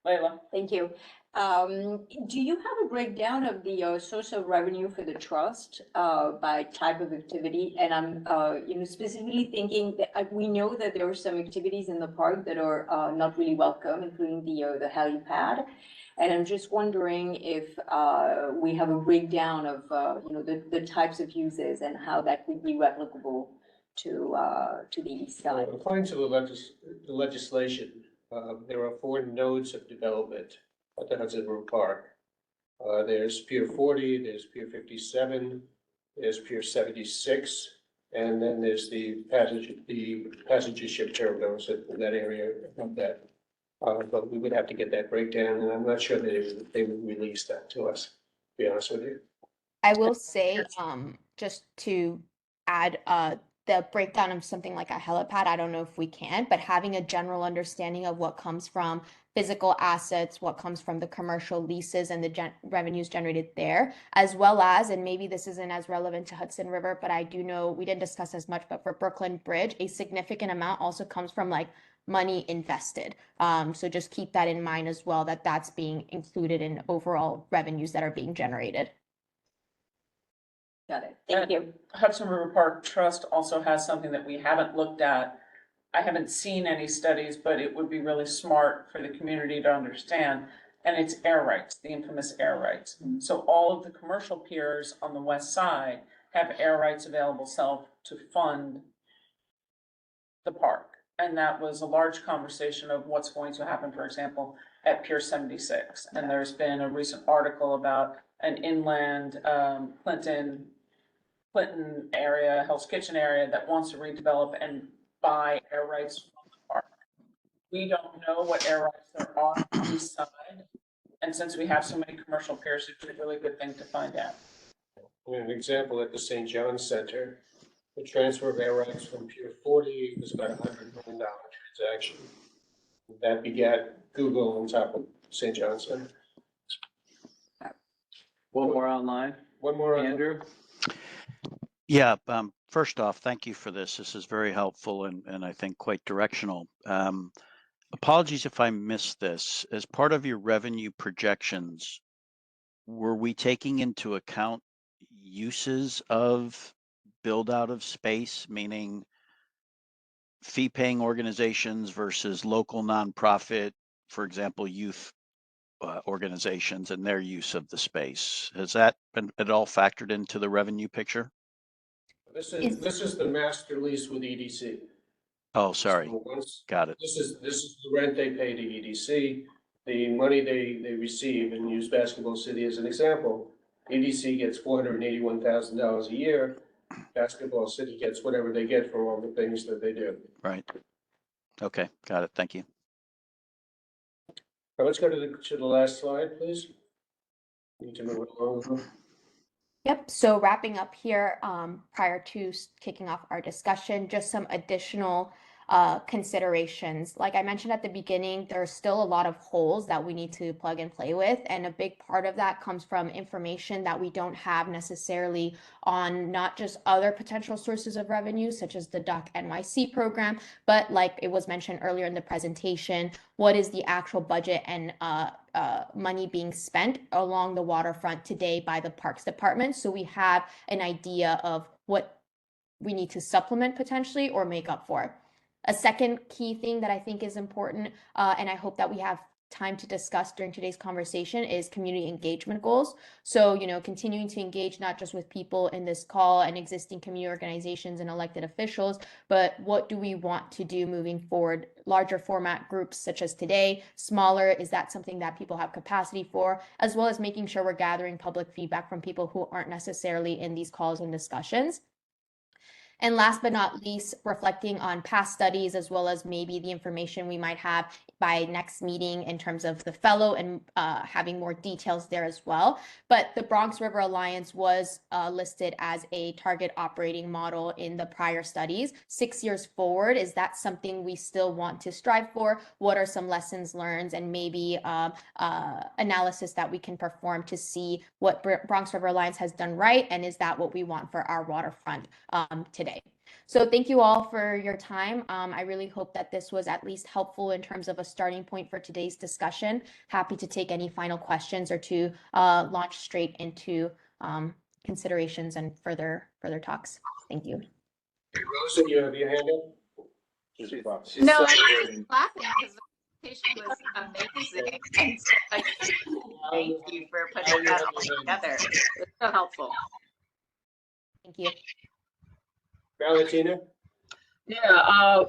Layla. Thank you. Do you have a breakdown of the source of revenue for the trust by type of activity? And I'm specifically thinking that we know that there are some activities in the park that are not really welcome, including the helipad. And I'm just wondering if we have a breakdown of the types of uses and how that would be replicable to the east side. According to the legislation, there are 4 nodes of development at the Hudson River Park. There's Pier 40, there's Pier 57, there's Pier 76, and then there's the passenger ship terminals in that area of that. But we would have to get that breakdown, and I'm not sure that they would release that to us, to be honest with you. I will say, just to add the breakdown of something like a helipad, I don't know if we can, but having a general understanding of what comes from physical assets, what comes from the commercial leases and the revenues generated there, as well as, and maybe this isn't as relevant to Hudson River, but I do know we didn't discuss as much, but for Brooklyn Bridge, a significant amount also comes from like money invested. So just keep that in mind as well, that that's being included in overall revenues that are being generated. Got it. Thank you. Hudson River Park Trust also has something that we haven't looked at I haven't seen any studies, but it would be really smart for the community to understand. And it's air rights, the infamous air rights. So all of the commercial piers on the west side have air rights available to fund the park. And that was a large conversation of what's going to happen, for example, at Pier 76. And there's been a recent article about an inland Clinton area, Hell's Kitchen area that wants to redevelop and buy air rights from the park. We don't know what air rights there are on the east side. And since we have so many commercial piers, it's a really good thing to find out. An example at the St. John's Center, the transfer of air rights from Pier 40 was about $100 million transaction. That begat Google on top of St. John's Center. One more online. One more, Andrew. Yeah, first off, thank you for this. This is very helpful and I think quite directional. Apologies if I missed this. As part of your revenue projections, were we taking into account uses of build out of space, meaning fee-paying organizations versus local nonprofit, for example, youth organizations and their use of the space? Has that been at all factored into the revenue picture? This is the master lease with EDC. Oh, sorry. So once, Got it. This is the rent they pay to EDC, the money they receive, and use Basketball City as an example. EDC gets $481,000 a year. Basketball City gets whatever they get for all the things that they do. Right. Okay, got it. Thank you. All right, let's go to the last slide, please. Need to move along. Yep, so wrapping up here, prior to kicking off our discussion, just some additional considerations. Like I mentioned at the beginning, there's still a lot of holes that we need to plug and play with. And a big part of that comes from information that we don't have necessarily on not just other potential sources of revenue, such as the Doc NYC program, but like it was mentioned earlier in the presentation, what is the actual budget and money being spent along the waterfront today by the Parks Department. So we have an idea of what we need to supplement potentially or make up for. A second key thing that I think is important, and I hope that we have time to discuss during today's conversation, is community engagement goals. So, continuing to engage not just with people in this call and existing community organizations and elected officials, but what do we want to do moving forward? Larger format groups such as today, smaller, is that something that people have capacity for? As well as making sure we're gathering public feedback from people who aren't necessarily in these calls and discussions. And last but not least, reflecting on past studies as well as maybe the information we might have by next meeting in terms of the fellow and having more details there as well. But the Bronx River Alliance was listed as a target operating model in the prior studies. 6 years forward, is that something we still want to strive for? What are some lessons learned and maybe analysis that we can perform to see what Bronx River Alliance has done right? And is that what we want for our waterfront today? So thank you all for your time. I really hope that this was at least helpful in terms of a starting point for today's discussion. Happy to take any final questions or to launch straight into considerations and further talks. Thank you. Rosa, you have your hand up? No, I was just laughing because the presentation was amazing. And so thank you for putting that all together. It was so helpful. Thank you. Valentina? Yeah,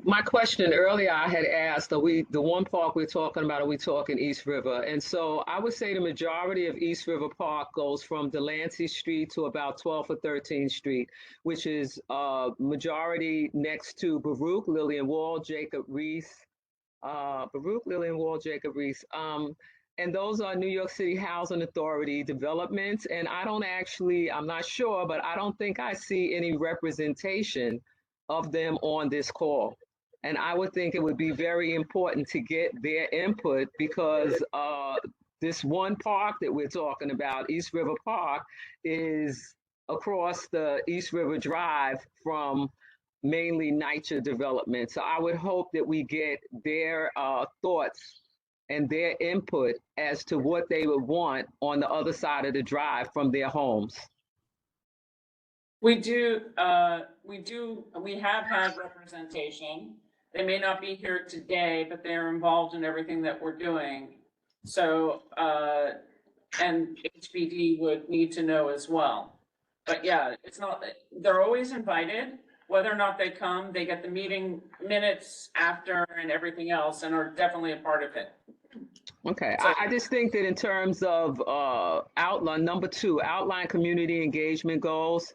my question earlier I had asked, the one park we're talking about, are we talking East River? And so I would say the majority of East River Park goes from Delancey Street to about 12th or 13th Street, which is majority next to Baruch, Lillian Wall, Jacob Reese, and those are New York City Housing Authority developments. And I'm not sure, but I don't think I see any representation of them on this call. And I would think it would be very important to get their input because this one park that we're talking about, East River Park, is across the East River Drive from mainly NYCHA development. So I would hope that we get their thoughts and their input as to what they would want on the other side of the drive from their homes. We have had representation. They may not be here today, but they're involved in everything that we're doing. So, and HPD would need to know as well. But yeah, it's not, they're always invited. Whether or not they come, they get the meeting minutes after and everything else and are definitely a part of it. Okay, I just think that in terms of outline, number 2, outline community engagement goals,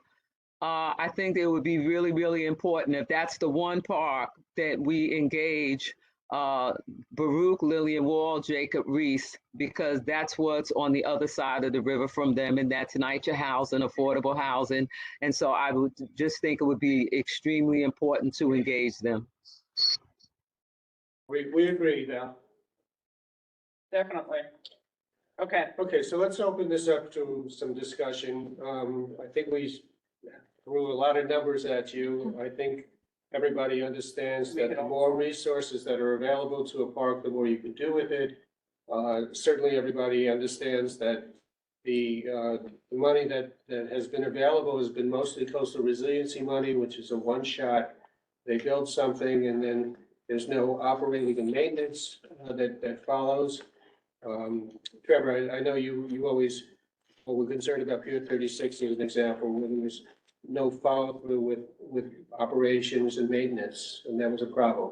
I think it would be really, really important if that's the one part that we engage Baruch, Lillian Wall, Jacob Reese, because that's what's on the other side of the river from them, and that's NYCHA housing, affordable housing. And so I would just think it would be extremely important to engage them. We agree, Val. Definitely. Okay. Okay, so let's open this up to some discussion. I think we threw a lot of numbers at you. I think everybody understands that the more resources that are available to a park, the more you can do with it. Certainly, everybody understands that the money that has been available has been mostly coastal resiliency money, which is a one-shot. They build something and then there's no operating and maintenance that follows. Trevor, I know you always were concerned about Pier 36 as an example, when there was no follow-through with operations and maintenance, and that was a problem.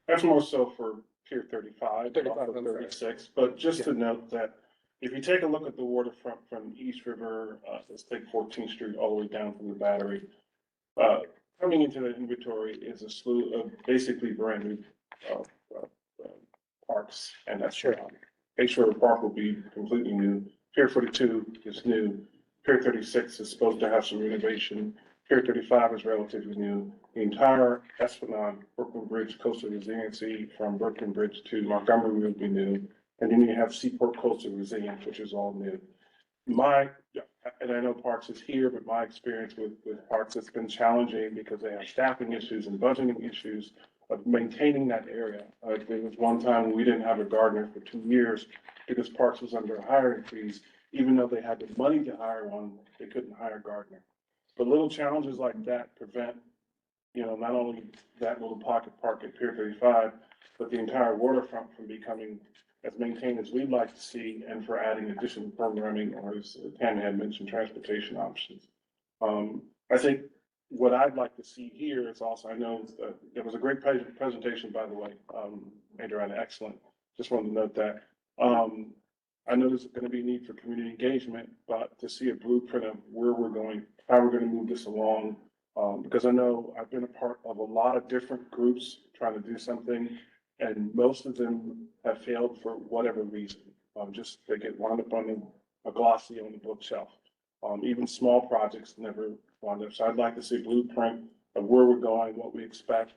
That's more so for Pier 35, 35, off of I'm sorry. 36. But just to note that if you take a look at the waterfront from East River, let's take 14th Street all the way down from the Battery, coming into the inventory is a slew of basically brand new parks, and that's sure. East River Park will be completely new. Pier 42 is new. Pier 36 is supposed to have some renovation. Pier 35 is relatively new. The entire Esplanade, Brooklyn Bridge, coastal resiliency from Brooklyn Bridge to Montgomery will be new. And then you have Seaport Coastal Resilience, which is all new. And I know Parks is here, but my experience with Parks, it's been challenging because they have staffing issues and budgeting issues of maintaining that area. There was one time when we didn't have a gardener for 2 years because Parks was under a hiring freeze. Even though they had the money to hire one, they couldn't hire a gardener. But little challenges like that prevent, not only that little pocket park at Pier 35, but the entire waterfront from becoming as maintained as we'd like to see, and for adding additional programming, or as Tammy had mentioned, transportation options. I think what I'd like to see here is also, I know there was a great presentation, by the way, Adriana, excellent. Just wanted to note that. I know there's going to be a need for community engagement, but to see a blueprint of where we're going, how we're going to move this along, because I know I've been a part of a lot of different groups trying to do something, and most of them have failed for whatever reason. Just they get wound up on a glossy on the bookshelf. Even small projects never wound up. So I'd like to see a blueprint of where we're going, what we expect,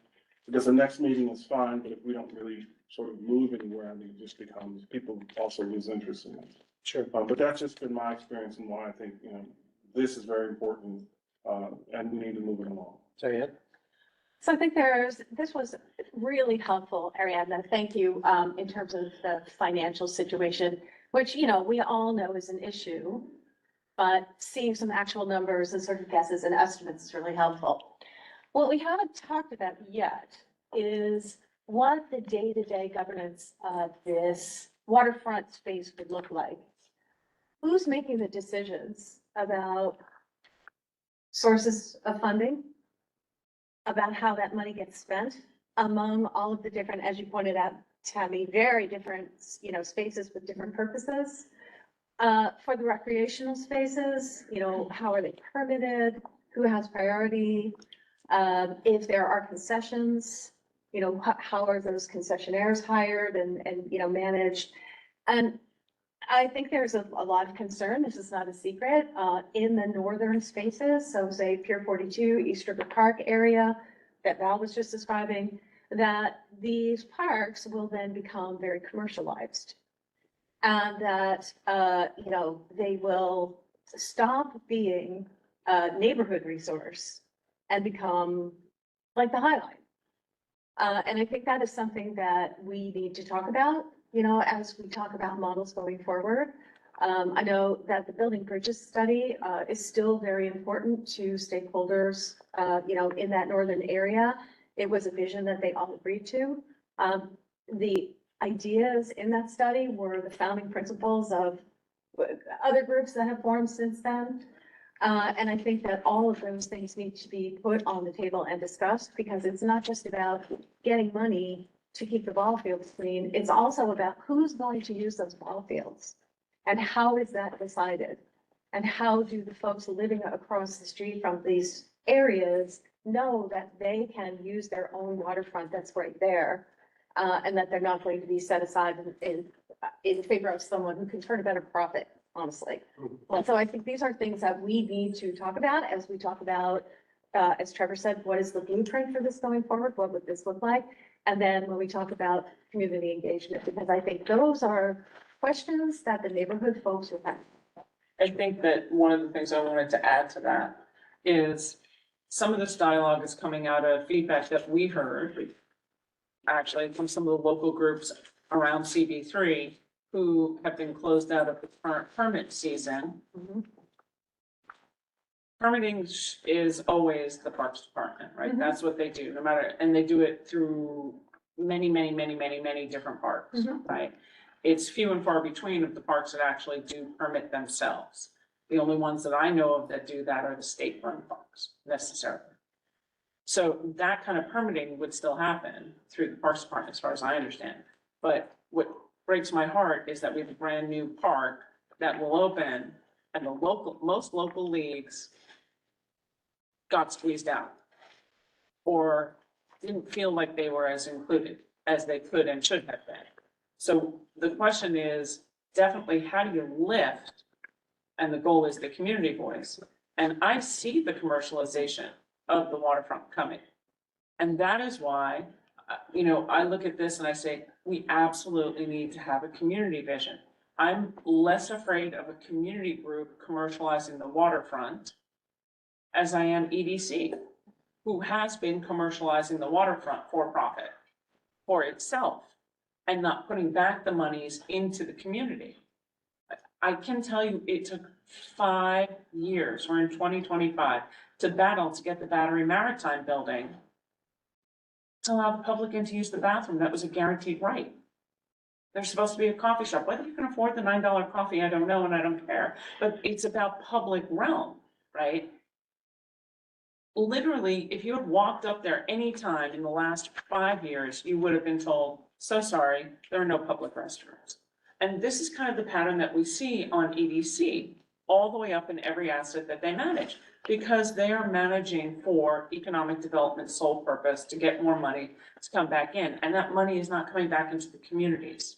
because the next meeting is fine, but if we don't really sort of move anywhere, and it just becomes, people also lose interest in it. Sure. But that's just been my experience and why I think, this is very important, and we need to move it along. Diane? So I think this was really helpful, Ariadna. Thank you, in terms of the financial situation, which, we all know is an issue, but seeing some actual numbers and sort of guesses and estimates is really helpful. What we haven't talked about yet is what the day-to-day governance of this waterfront space would look like. Who's making the decisions about sources of funding, about how that money gets spent among all of the different, as you pointed out, Tammy, very different, spaces with different purposes. For the recreational spaces, how are they permitted? Who has priority? If there are concessions, how are those concessionaires hired and managed? And I think there's a lot of concern, this is not a secret, in the northern spaces. So say Pier 42, East River Park area that Val was just describing, that these parks will then become very commercialized. And that, they will stop being a neighborhood resource and become like the High Line. And I think that is something that we need to talk about, as we talk about models going forward. I know that the building bridges study is still very important to stakeholders, in that northern area. It was a vision that they all agreed to. The ideas in that study were the founding principles of other groups that have formed since then. And I think that all of those things need to be put on the table and discussed, because it's not just about getting money to keep the ball fields clean. It's also about who's going to use those ball fields and how is that decided? And how do the folks living across the street from these areas know that they can use their own waterfront that's right there? And that they're not going to be set aside in favor of someone who can turn a better profit, honestly. And so I think these are things that we need to talk about as we talk about, as Trevor said, what is the blueprint for this going forward? What would this look like? And then when we talk about community engagement, because I think those are questions that the neighborhood folks will have. I think that one of the things I wanted to add to that is some of this dialogue is coming out of feedback that we heard actually from some of the local groups around CB3 who have been closed out of the current permit season. Permitting is always the Parks Department, right? That's what they do, no matter, and they do it through many different parks, right? It's few and far between of the parks that actually do permit themselves. The only ones that I know of that do that are the state-run parks, necessarily. So that kind of permitting would still happen through the Parks Department, as far as I understand. But what breaks my heart is that we have a brand new park that will open, and most local leagues got squeezed out or didn't feel like they were as included as they could and should have been. So the question is definitely, how do you lift? And the goal is the community voice. And I see the commercialization of the waterfront coming. And that is why, I look at this and I say, we absolutely need to have a community vision. I'm less afraid of a community group commercializing the waterfront as I am EDC, who has been commercializing the waterfront for profit for itself and not putting back the monies into the community. I can tell you it took 5 years, we're in 2025, to battle to get the Battery Maritime building to allow the public in to use the bathroom. That was a guaranteed right. There's supposed to be a coffee shop. Whether you can afford the $9 coffee, I don't know, and I don't care. But it's about public realm, right? Literally, if you had walked up there any time in the last 5 years, you would have been told, so sorry, there are no public restrooms. And this is kind of the pattern that we see on EDC all the way up in every asset that they manage, because they are managing for economic development sole purpose to get more money to come back in. And that money is not coming back into the communities.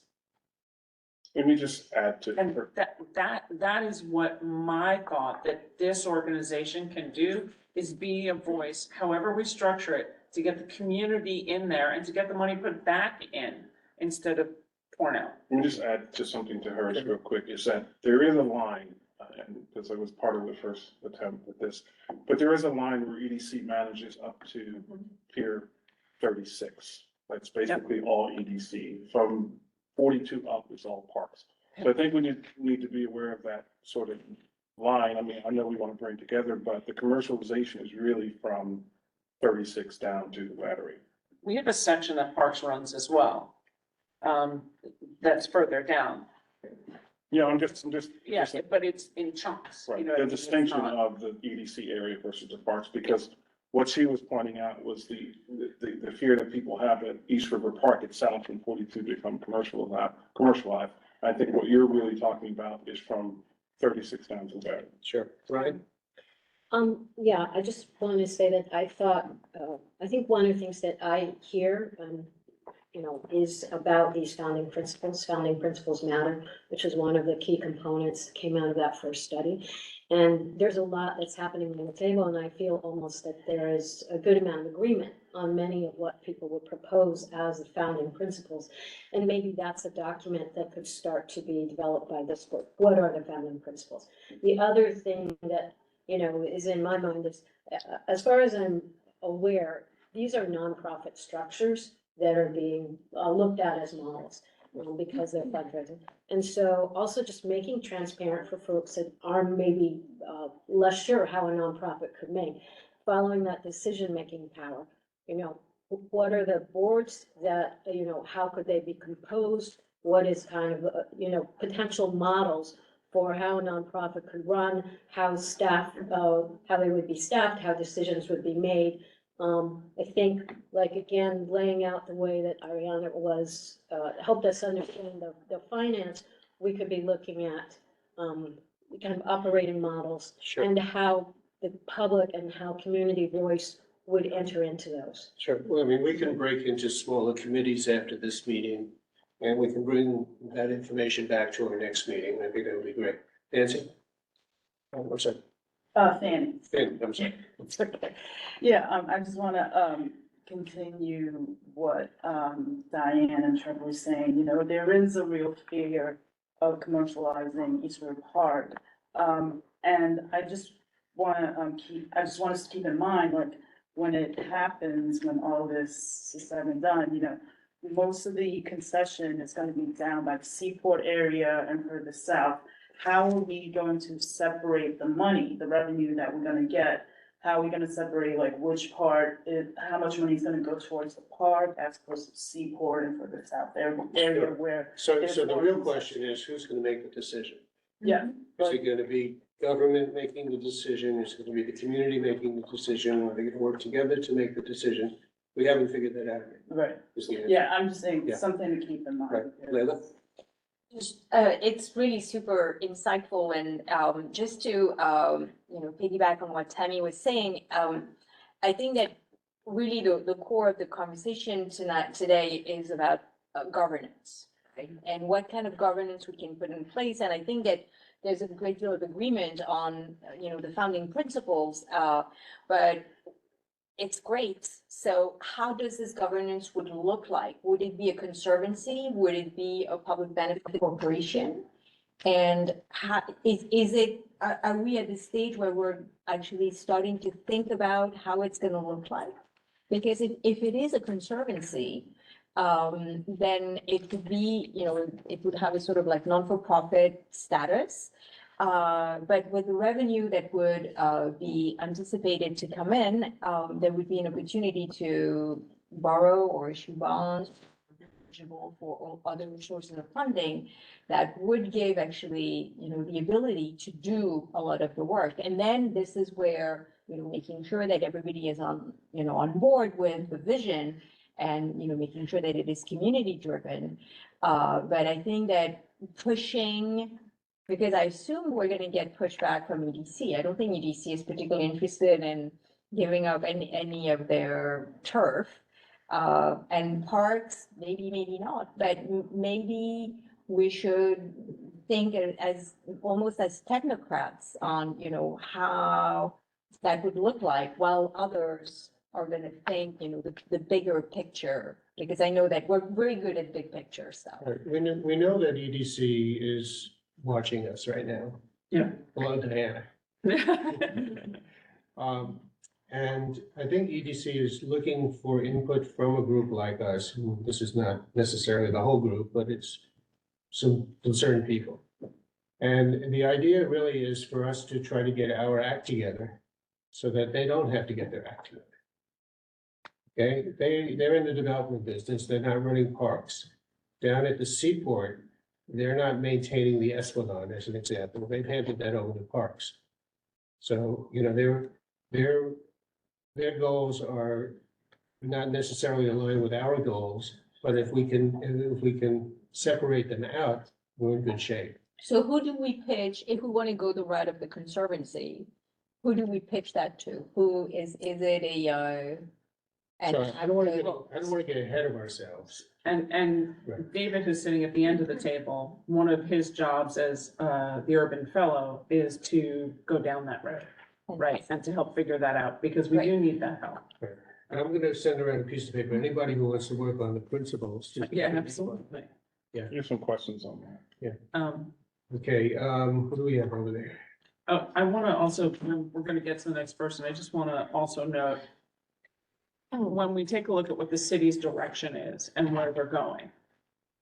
Let me just add to And that is what my thought that this organization can do, is be a voice, however we structure it, to get the community in there and to get the money put back in instead of torn out. Let me just add to something to hers real quick, is that there is a line, and because I was part of the first attempt at this, but there is a line where EDC manages up to Pier 36. That's basically all EDC. From 42 up is all parks. So I think we need to be aware of that sort of line. I mean, I know we want to bring together, but the commercialization is really from 36 down to the Battery. We have a section that Parks runs as well. That's further down. Yeah, I'm just. Yeah, but it's in chunks. Right, You know what I the mean? It's distinction not- of the EDC area versus the parks, because what she was pointing out was the fear that people have at East River Park itself from 42 to become commercialized. I think what you're really talking about is from 36 down to there. Sure, right? Yeah, I just want to say that I thought, I think one of the things that I hear, is about these founding principles matter, which is one of the key components that came out of that first study. And there's a lot that's happening on the table, and I feel almost that there is a good amount of agreement on many of what people would propose as the founding principles. And maybe that's a document that could start to be developed by this book. What are the founding principles? The other thing that, is in my mind is, as far as I'm aware, these are nonprofit structures that are being looked at as models because they're fundraising. And so also just making transparent for folks that are maybe less sure how a nonprofit could make, following that decision-making power. what are the boards that, how could they be composed? What is kind of, potential models for how a nonprofit could run, how staff, how they would be staffed, how decisions would be made. I think, like, again, laying out the way that Ariana was, helped us understand the finance, we could be looking at, kind of operating models. Sure. And how the public and how community voice would enter into those. Sure. Well, I mean, we can break into smaller committees after this meeting, and we can bring that information back to our next meeting. I think that would be great. Nancy? Oh, I'm sorry. Fanny. Fanny, I'm sorry. It's okay. Yeah, I just wanna, continue what, Diane and Trevor were saying. You know, there is a real fear of commercializing East River Park. And I just wanna, I just want us to keep in mind, like, when it happens, when all this is said and done, most of the concession is gonna be down by the Seaport area and further south. How are we going to separate the money, the revenue that we're gonna get? How are we gonna separate, like, which part, how much money is gonna go towards the park as opposed to Seaport and further south area where. So there's the more real concession. question is, who's gonna make the decision? Yeah. Is it gonna be government making the decision? Is it gonna be the community making the decision? Are they gonna work together to make the decision? We haven't figured that out yet. Right. Is the answer. Yeah, I'm just saying, Yeah. something to keep in mind. Right. Leila? It's really super insightful and just to piggyback on what Tammy was saying, I think that really the core of the conversation today is about governance, right? And what kind of governance we can put in place. And I think that there's a great deal of agreement on the founding principles, but it's great. So how does this governance would look like? Would it be a conservancy? Would it be a public benefit corporation? And how, are we at the stage where we're actually starting to think about how it's gonna look like? Because if it is a conservancy, then it could be, it would have a sort of like non-for-profit status. But with the revenue that would be anticipated to come in, there would be an opportunity to borrow or issue bonds eligible for all other sources of funding that would give actually, the ability to do a lot of the work. And then this is where, making sure that everybody is on board with the vision and, making sure that it is community driven. But I think that pushing, because I assume we're gonna get pushback from EDC. I don't think EDC is particularly interested in giving up any of their turf. And parks, maybe not, but maybe we should think as almost as technocrats on, how that would look like, while others are gonna think, the bigger picture. Because I know that we're very good at big picture stuff. Right. We know that EDC is watching us right now. Yeah. Hello, Diana. And I think EDC is looking for input from a group like us. This is not necessarily the whole group, but it's some concerned people. And the idea really is for us to try to get our act together so that they don't have to get their act together. Okay, they're in the development business. They're not running parks. Down at the Seaport, they're not maintaining the Esplanade, as an example. They've handed that over to parks. So, their goals are not necessarily aligned with our goals, but if we can separate them out, we're in good shape. So who do we pitch, if we want to go the route of the conservancy, who do we pitch that to? Who is it So I don't want to get ahead of ourselves. And Right. David, who's sitting at the end of the table, one of his jobs as the urban fellow is to go down that road. Right, and to help figure that out, because we do need that help. Right. And I'm gonna send around a piece of paper, anybody who wants to work on the principles. just- Yeah, absolutely. Here's some questions on that. Yeah. Okay, who do we have over there? Oh, I want to also, we're going to get to the next person. I just want to also note, when we take a look at what the city's direction is and where we're going,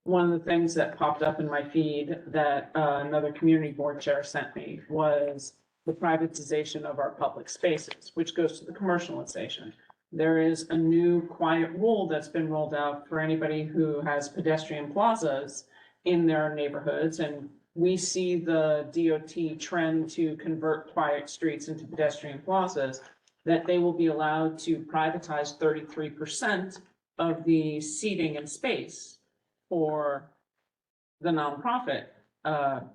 one of the things that popped up in my feed that another community board chair sent me was the privatization of our public spaces, which goes to the commercialization. there is a new quiet rule that's been rolled out for anybody who has pedestrian plazas in their neighborhoods. And we see the DOT trend to convert quiet streets into pedestrian plazas, that they will be allowed to privatize 33% of the seating and space for the nonprofit,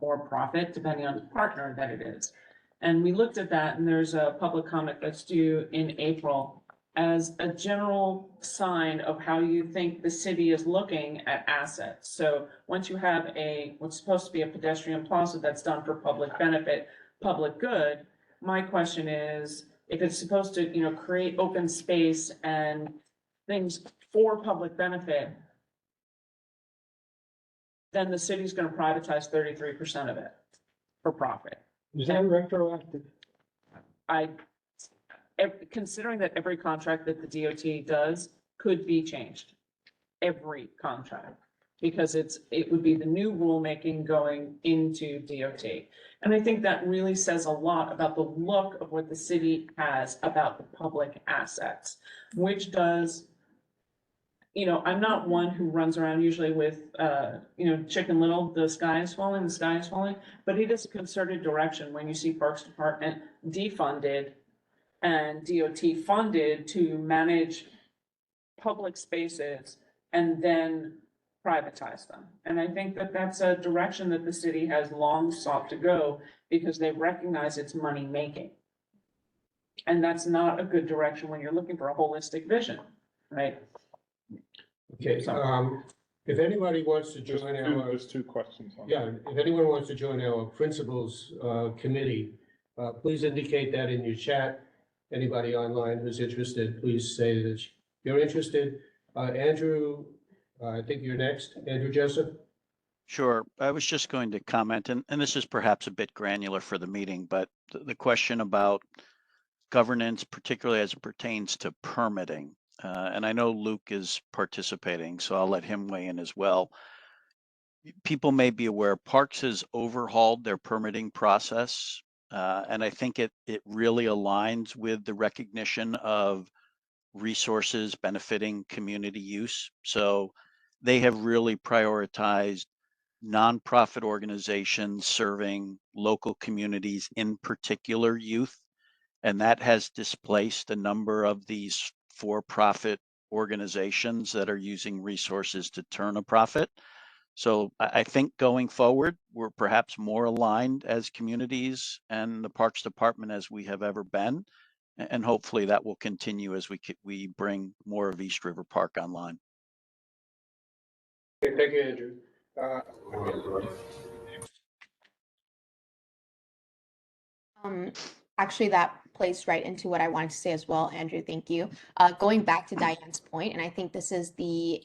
or profit, depending on the partner that it is. And we looked at that, and there's a public comment that's due in April as a general sign of how you think the city is looking at assets. So once you have what's supposed to be a pedestrian plaza that's done for public benefit, public good, my question is, if it's supposed to, create open space and things for public benefit, then the city's gonna privatize 33% of it for profit. Is that retroactive? Considering that every contract that the DOT does could be changed, every contract, because it would be the new rulemaking going into DOT. And I think that really says a lot about the look of what the city has about the public assets, which does, I'm not one who runs around usually with, Chicken Little, the sky is falling, but it is a concerted direction when you see Parks Department defunded and DOT funded to manage public spaces and then privatize them. And I think that that's a direction that the city has long sought to go because they recognize it's money making. And that's not a good direction when you're looking for a holistic vision, right? Okay, if anybody wants to join our. There's two questions on that. Yeah, if anyone wants to join our principals committee, please indicate that in your chat. Anybody online who's interested, please say that you're interested. Andrew, I think you're next. Andrew Jessup? Sure. I was just going to comment, and this is perhaps a bit granular for the meeting, but the question about governance, particularly as it pertains to permitting. And I know Luke is participating, so I'll let him weigh in as well. People may be aware Parks has overhauled their permitting process. And I think it really aligns with the recognition of resources benefiting community use. So they have really prioritized nonprofit organizations serving local communities, in particular youth. And that has displaced a number of these for-profit organizations that are using resources to turn a profit. So I think going forward, we're perhaps more aligned as communities and the Parks Department as we have ever been. And hopefully that will continue as we bring more of East River Park online. Okay, thank you, Andrew. Actually, that plays right into what I wanted to say as well, Andrew. Thank you. Going back to Diane's point, and I think this is the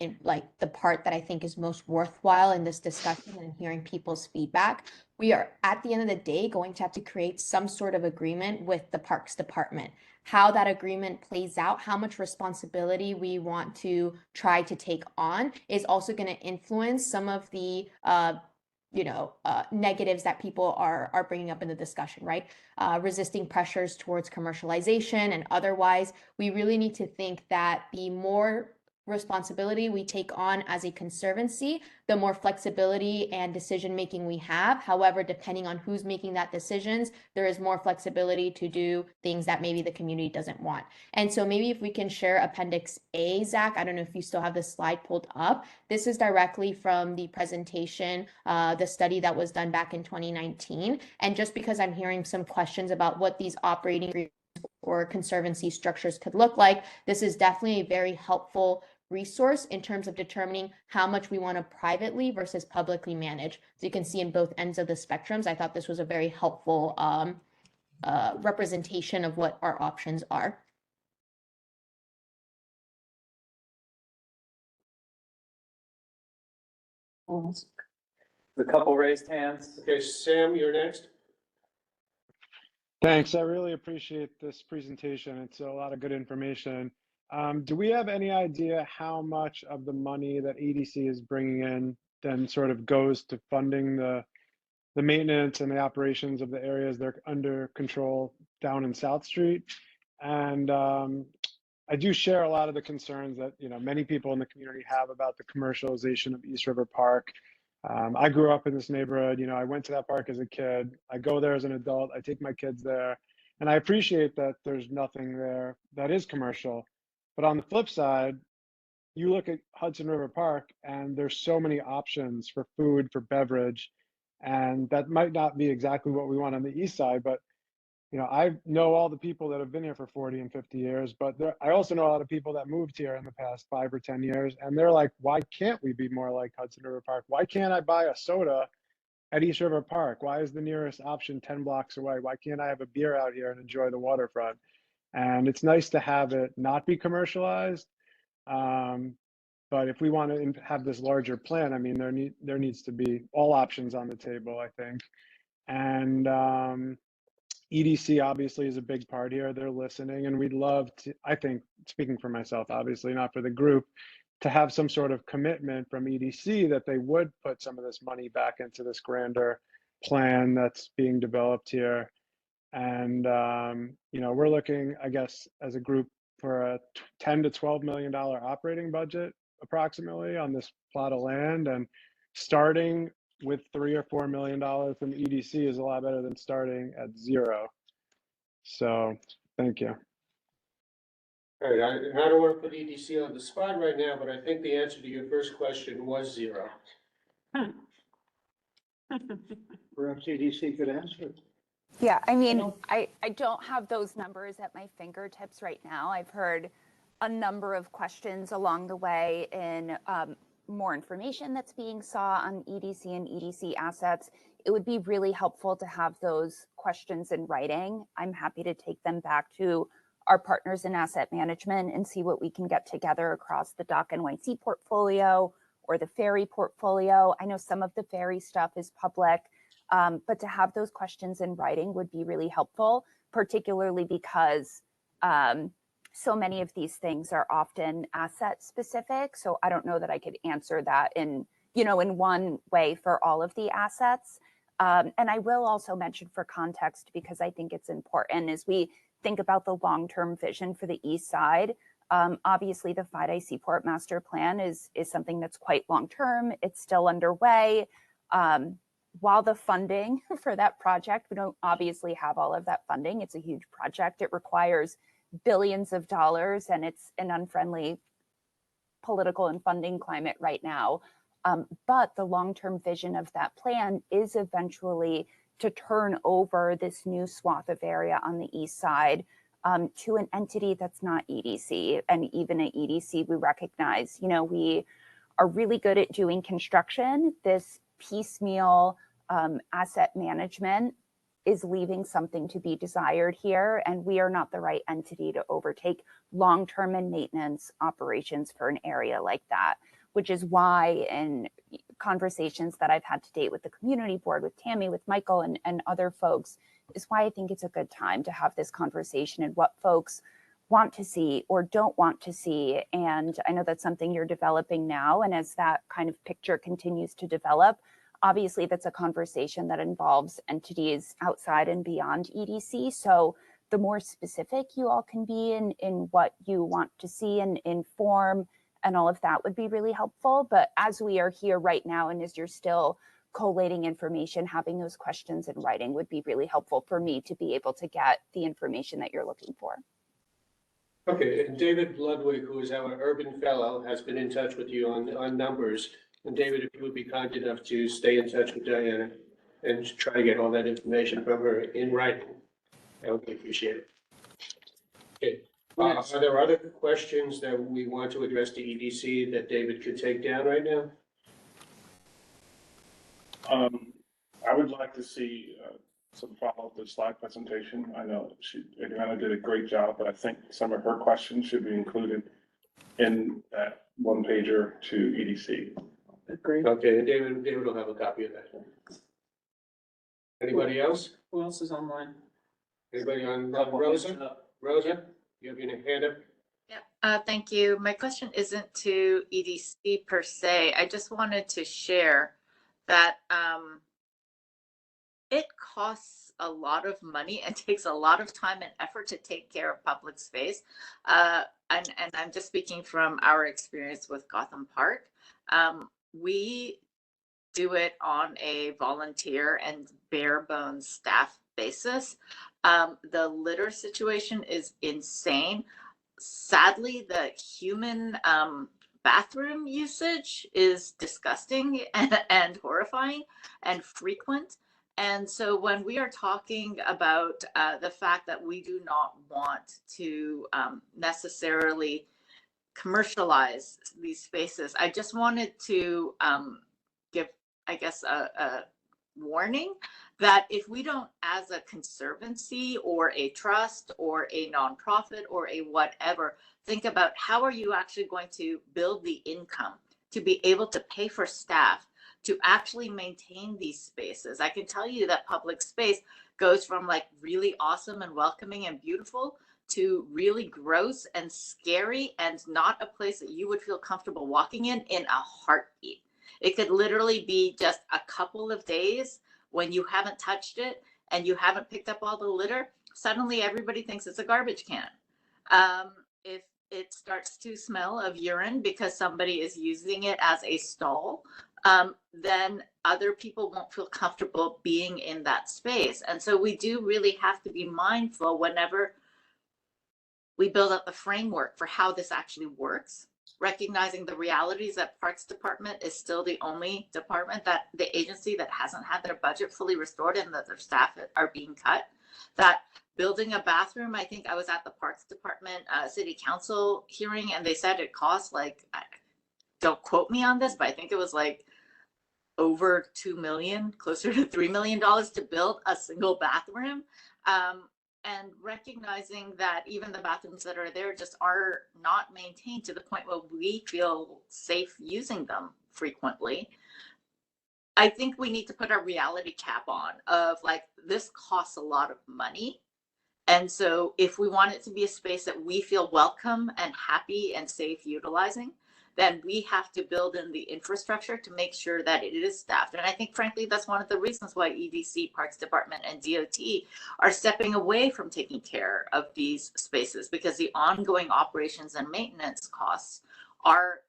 part that I think is most worthwhile in this discussion and hearing people's feedback. We are at the end of the day going to have to create some sort of agreement with the Parks Department. How that agreement plays out, how much responsibility we want to try to take on is also going to influence some of the negatives that people are bringing up in the discussion, right? Resisting pressures towards commercialization and otherwise, we really need to think that the more responsibility we take on as a conservancy, the more flexibility and decision making we have. However, depending on who's making that decisions, there is more flexibility to do things that maybe the community doesn't want. And so maybe if we can share Appendix A, Zach, I don't know if you still have the slide pulled up. This is directly from the presentation, the study that was done back in 2019. And just because I'm hearing some questions about what these operating or conservancy structures could look like, this is definitely a very helpful resource in terms of determining how much we want to privately versus publicly manage. So you can see in both ends of the spectrums, I thought this was a very helpful representation of what our options are. The couple raised hands. Okay, Sam, you're next. Thanks. I really appreciate this presentation. It's a lot of good information. Do we have any idea how much of the money that EDC is bringing in then sort of goes to funding the maintenance and the operations of the areas they're under control down in South Street? And I do share a lot of the concerns that, many people in the community have about the commercialization of East River Park. I grew up in this neighborhood, I went to that park as a kid. I go there as an adult. I take my kids there. And I appreciate that there's nothing there that is commercial. But on the flip side, you look at Hudson River Park and there's so many options for food, for beverage, and that might not be exactly what we want on the east side, but I know all the people that have been here for 40 and 50 years, but I also know a lot of people that moved here in the past 5 or 10 years, and they're like, why can't we be more like Hudson River Park? Why can't I buy a soda at East River Park? Why is the nearest option 10 blocks away? Why can't I have a beer out here and enjoy the waterfront? And it's nice to have it not be commercialized. But if we want to have this larger plan, I mean, there needs to be all options on the table, I think. And EDC obviously is a big part here. They're listening, and we'd love to, I think, speaking for myself, obviously, not for the group, to have some sort of commitment from EDC that they would put some of this money back into this grander plan that's being developed here. And, we're looking, I guess, as a group for a $10 to $12 million operating budget approximately on this plot of land. And starting with $3 or $4 million from EDC is a lot better than starting at zero. So thank you. All right, I don't want to put EDC on the spot right now, but I think the answer to your first question was zero. Perhaps EDC could answer. Yeah, I mean, I don't have those numbers at my fingertips right now. I've heard a number of questions along the way in more information that's being sought on EDC and EDC assets. It would be really helpful to have those questions in writing. I'm happy to take them back to our partners in asset management and see what we can get together across the Dock NYC portfolio or the ferry portfolio. I know some of the ferry stuff is public. But to have those questions in writing would be really helpful, particularly because so many of these things are often asset specific. So I don't know that I could answer that in one way for all of the assets. And I will also mention for context, because I think it's important as we think about the long-term vision for the East Side. Obviously, the FIDE Seaport Master Plan is something that's quite long-term. It's still underway. While the funding for that project, we don't obviously have all of that funding. It's a huge project. It requires billions of dollars, and it's an unfriendly political and funding climate right now. But the long-term vision of that plan is eventually to turn over this new swath of area on the east side to an entity that's not EDC. And even at EDC, we recognize, we are really good at doing construction. This piecemeal asset management is leaving something to be desired here, and we are not the right entity to overtake long-term and maintenance operations for an area like that, which is why in conversations that I've had to date with the community board, with Tammy, with Michael, and other folks, is why I think it's a good time to have this conversation and what folks want to see or don't want to see. And I know that's something you're developing now, and as that kind of picture continues to develop, obviously, that's a conversation that involves entities outside and beyond EDC. So the more specific you all can be in what you want to see and inform and all of that would be really helpful. But as we are here right now, and as you're still collating information, having those questions in writing would be really helpful for me to be able to get the information that you're looking for. Okay, and David Ludwig, who is our urban fellow, has been in touch with you on numbers. And David, if you would be kind enough to stay in touch with Diana and try to get all that information from her in writing, that would be appreciated. Okay, are there other questions that we want to address to EDC that David could take down right now? I would like to see some follow-up to the slide presentation. I know Adriana did a great job, but I think some of her questions should be included in that one pager to EDC. Agreed. Okay, and David will have a copy of that. Anybody else? Who else is online? Anybody on Rosa? Rosa, you have your hand up? Yeah, thank you. My question isn't to EDC per se. I just wanted to share that it costs a lot of money and takes a lot of time and effort to take care of public space. And I'm just speaking from our experience with Gotham Park. We do it on a volunteer and bare bones staff basis. The litter situation is insane. Sadly, the human bathroom usage is disgusting and horrifying and frequent. And so when we are talking about the fact that we do not want to necessarily commercialize these spaces, I just wanted to give, I guess, a warning that if we don't, as a conservancy or a trust or a nonprofit or a whatever, think about how are you actually going to build the income to be able to pay for staff to actually maintain these spaces. I can tell you that public space goes from like really awesome and welcoming and beautiful to really gross and scary and not a place that you would feel comfortable walking in a heartbeat. It could literally be just a couple of days when you haven't touched it and you haven't picked up all the litter, suddenly everybody thinks it's a garbage can. If it starts to smell of urine because somebody is using it as a stall, then other people won't feel comfortable being in that space. And so we do really have to be mindful whenever we build up the framework for how this actually works, recognizing the realities that Parks Department is still the only department, that the agency that hasn't had their budget fully restored and that their staff are being cut. That building a bathroom, I think I was at the Parks Department City Council hearing and they said it costs like, don't quote me on this, but I think it was like over 2 million, closer to $3 million to build a single bathroom. And recognizing that even the bathrooms that are there just are not maintained to the point where we feel safe using them frequently. I think we need to put a reality cap on of like, this costs a lot of money. And so if we want it to be a space that we feel welcome and happy and safe utilizing, then we have to build in the infrastructure to make sure that it is staffed. And I think, frankly, that's one of the reasons why EDC, Parks Department, and DOT are stepping away from taking care of these spaces, because the ongoing operations and maintenance costs are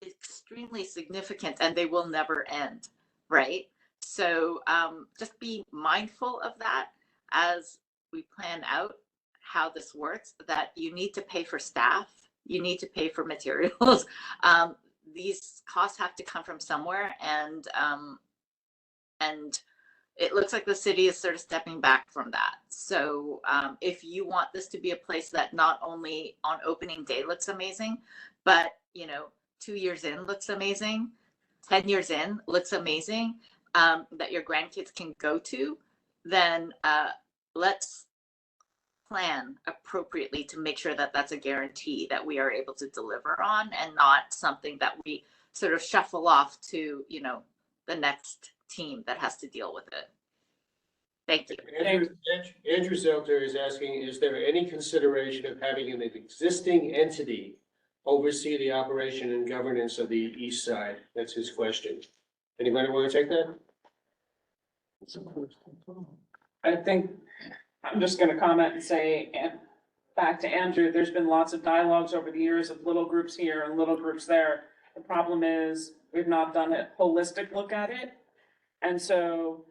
extremely significant and they will never end, right? So just be mindful of that as we plan out how this works, that you need to pay for staff, you need to pay for materials. These costs have to come from somewhere, and it looks like the city is sort of stepping back from that. So if you want this to be a place that not only on opening day looks amazing, but 2 years in looks amazing, 10 years in looks amazing, that your grandkids can go to, then let's plan appropriately to make sure that that's a guarantee that we are able to deliver on, and not something that we sort of shuffle off to, the next team that has to deal with it. Thank you. Andrew Zelter is asking, is there any consideration of having an existing entity oversee the operation and governance of the east side? That's his question. Anybody want to take that? I think I'm just going to comment and say, and back to Andrew, there's been lots of dialogues over the years of little groups here and little groups there. The problem is we've not done a holistic look at it. And so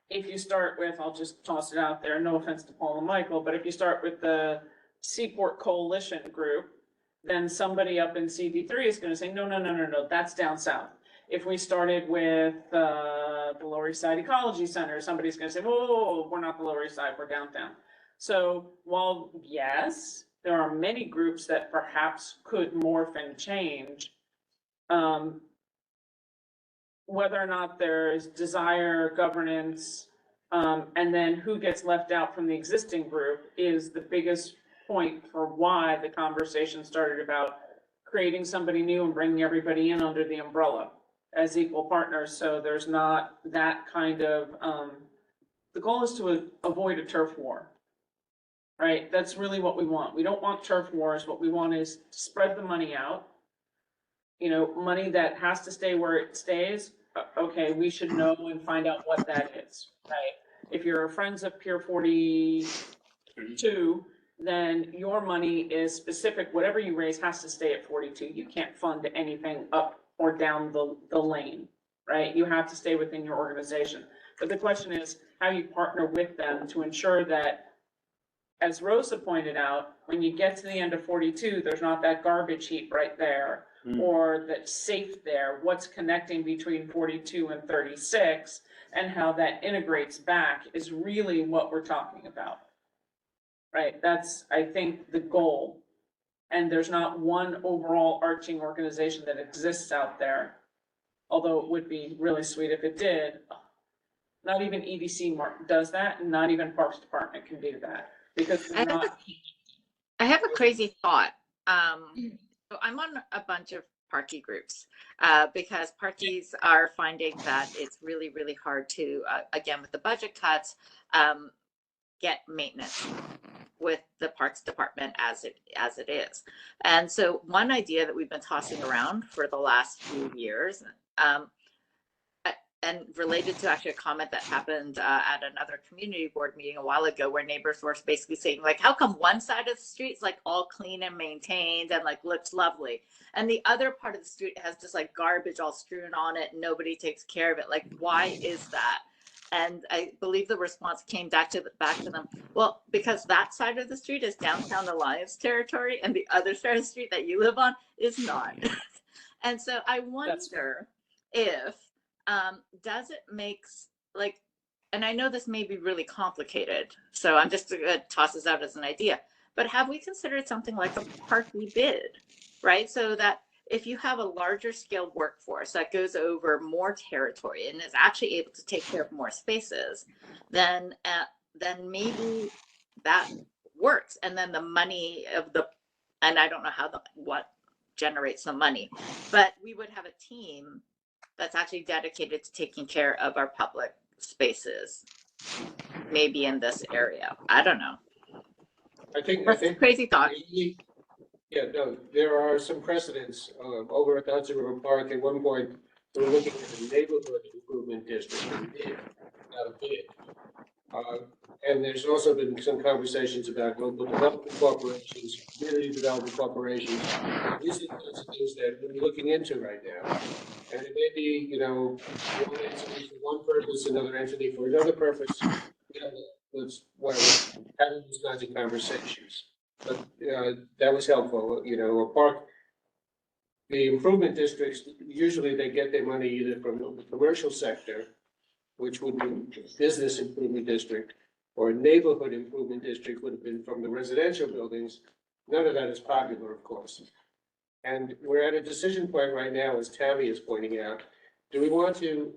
if you start with, I'll just toss it out there, no offense to Paul and Michael, but if you start with the Seaport Coalition group, then somebody up in CD3 is going to say, no, that's down south. If we started with the Lower East Side Ecology Center, somebody's going to say, whoa, we're not the Lower East Side, we're downtown. So while, yes, there are many groups that perhaps could morph and change, whether or not there's desire, governance, and then who gets left out from the existing group is the biggest point for why the conversation started about creating somebody new and bringing everybody in under the umbrella as equal partners. So there's not that kind of, the goal is to avoid a turf war, right? That's really what we want. We don't want turf wars. What we want is to spread the money out. Money that has to stay where it stays. Okay, we should know and find out what that is, right? If you're Friends of Pier 42, then your money is specific, whatever you raise has to stay at 42. You can't fund anything up or down the lane, right? You have to stay within your organization. But the question is how you partner with them to ensure that, as Rosa pointed out, when you get to the end of 42, there's not that garbage heap right there, or that safe there. What's connecting between 42 and 36 and how that integrates back is really what we're talking about. Right, that's, I think, the goal. And there's not one overall arching organization that exists out there. Although it would be really sweet if it did. Not even EDC does that, and not even Parks Department can do that. Because they're not. I have a crazy thought. So I'm on a bunch of parky groups because parkies are finding that it's really, really hard to, again, with the budget cuts, get maintenance with the Parks Department as it is. And so one idea that we've been tossing around for the last few years, and related to actually a comment that happened at another community board meeting a while ago, where neighbors were basically saying, like, how come one side of the street's like all clean and maintained and like looks lovely, and the other part of the street has just like garbage all strewn on it and nobody takes care of it? Like, why is that? And I believe the response came back to them. Well, because that side of the street is downtown Alliance territory, and the other side of the street that you live on is not. And so I wonder if does it makes like, and I know this may be really complicated, so I'm just gonna toss this out as an idea. But have we considered something like a parky bid, right? So that if you have a larger scale workforce that goes over more territory and is actually able to take care of more spaces, then maybe that works. And then the money of and I don't know what generates the money, but we would have a team that's actually dedicated to taking care of our public spaces, maybe in this area. I don't know. I think crazy thought. Yeah, no, there are some precedents over at the Hudson River Park. At one point, they were looking at a neighborhood improvement district, not a bid. And there's also been some conversations about local development corporations, community development corporations. These are the kinds of things that we're looking into right now. And it may be, one entity for one purpose, another entity for another purpose. That's why we're having these kinds of conversations. But that was helpful, a park, the improvement districts, usually they get their money either from the commercial sector, which would be business improvement district, or a neighborhood improvement district would have been from the residential buildings. None of that is popular, of course. And we're at a decision point right now, as Tammy is pointing out. Do we want to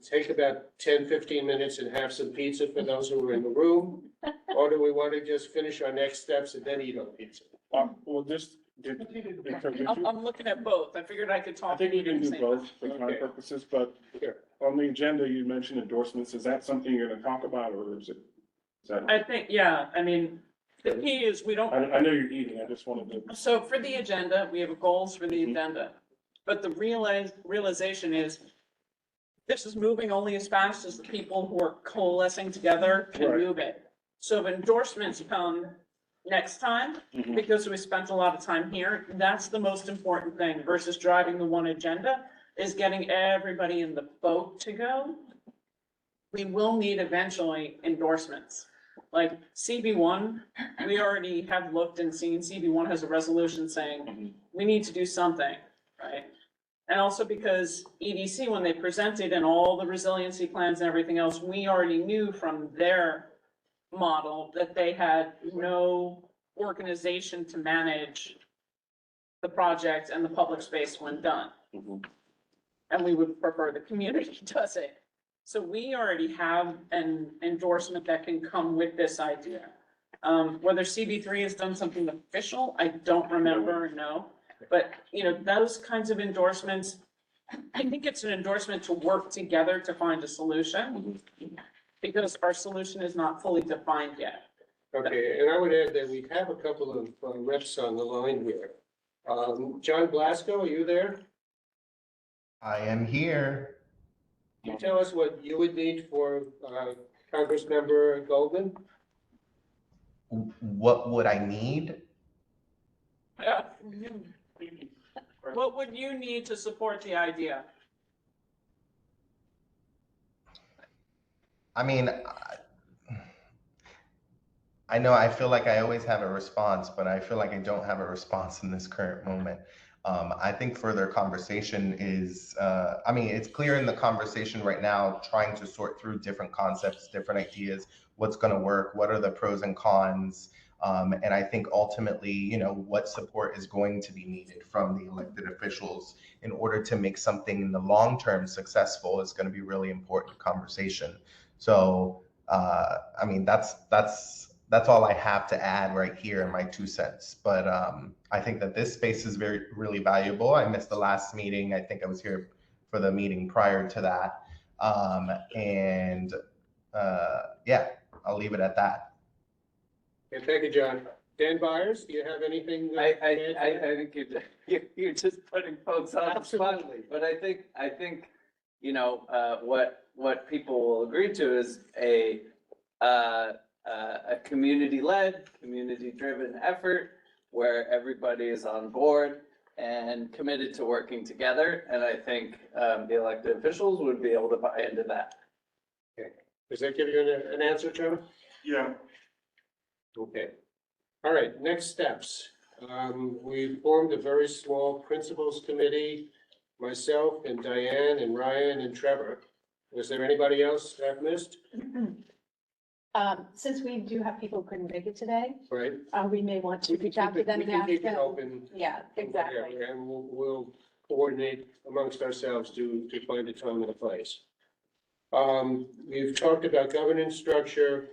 take about 10, 15 minutes and have some pizza for those who are in the room? Or do we want to just finish our next steps and then eat our pizza? Well, just, I'm looking at both. I figured I could talk. I think we can do Same both time. for time purposes, but on the agenda, you mentioned endorsements. Is that something you're gonna talk about, or is that? I think, yeah, I mean, the key is we don't. I know you're eating, I just wanted to. So for the agenda, we have goals for the agenda, but the realization is this is moving only as fast as the people who are coalescing together can move it. So if endorsements come next time, because we spent a lot of time here, that's the most important thing versus driving the one agenda, is getting everybody in the boat to go. We will need eventually endorsements. Like CB1, we already have looked and seen, CB1 has a resolution saying we need to do something, right? And also because EDC, when they presented and all the resiliency plans and everything else, we already knew from their model that they had no organization to manage the project and the public space when done. And we would prefer the community does it. So we already have an endorsement that can come with this idea. Whether CB3 has done something official, I don't remember, no. But, those kinds of endorsements, I think it's an endorsement to work together to find a solution because our solution is not fully defined yet. Okay, and I would add that we have a couple of reps on the line here. John Blasco, are you there? I am here. Can you tell us what you would need for Congressmember Goldman? What would I need? Yeah. What would you need to support the idea? I mean, I know I feel like I always have a response, but I feel like I don't have a response in this current moment. I think further conversation is, I mean, it's clear in the conversation right now, trying to sort through different concepts, different ideas, what's going to work, what are the pros and cons. And I think ultimately, you know, what support is going to be needed from the elected officials in order to make something in the long term successful is going to be really important conversation. So, I mean, that's all I have to add right here in my 2 cents. But I think that this space is really valuable. I missed the last meeting. I think I was here for the meeting prior to that. Yeah, I'll leave it at that. Okay, thank you, John. Dan Byers, do you have anything? I think you're just putting folks on the spot. Absolutely. But I think, you know, what people will agree to is a community-led, community-driven effort where everybody is on board and committed to working together. And I think the elected officials would be able to buy into that. Okay. Does that give you an answer, Trevor? Yeah. Okay. All right, next steps. We formed a very small principals committee, myself and Diane and Ryan and Trevor. Was there anybody else I've missed? Since we do have people who couldn't make it today, Right? we may want to reach out to them We and can ask keep it them. open. Yeah, exactly. Whatever, and we'll coordinate amongst ourselves to find a time and a place. We've talked about governance structure.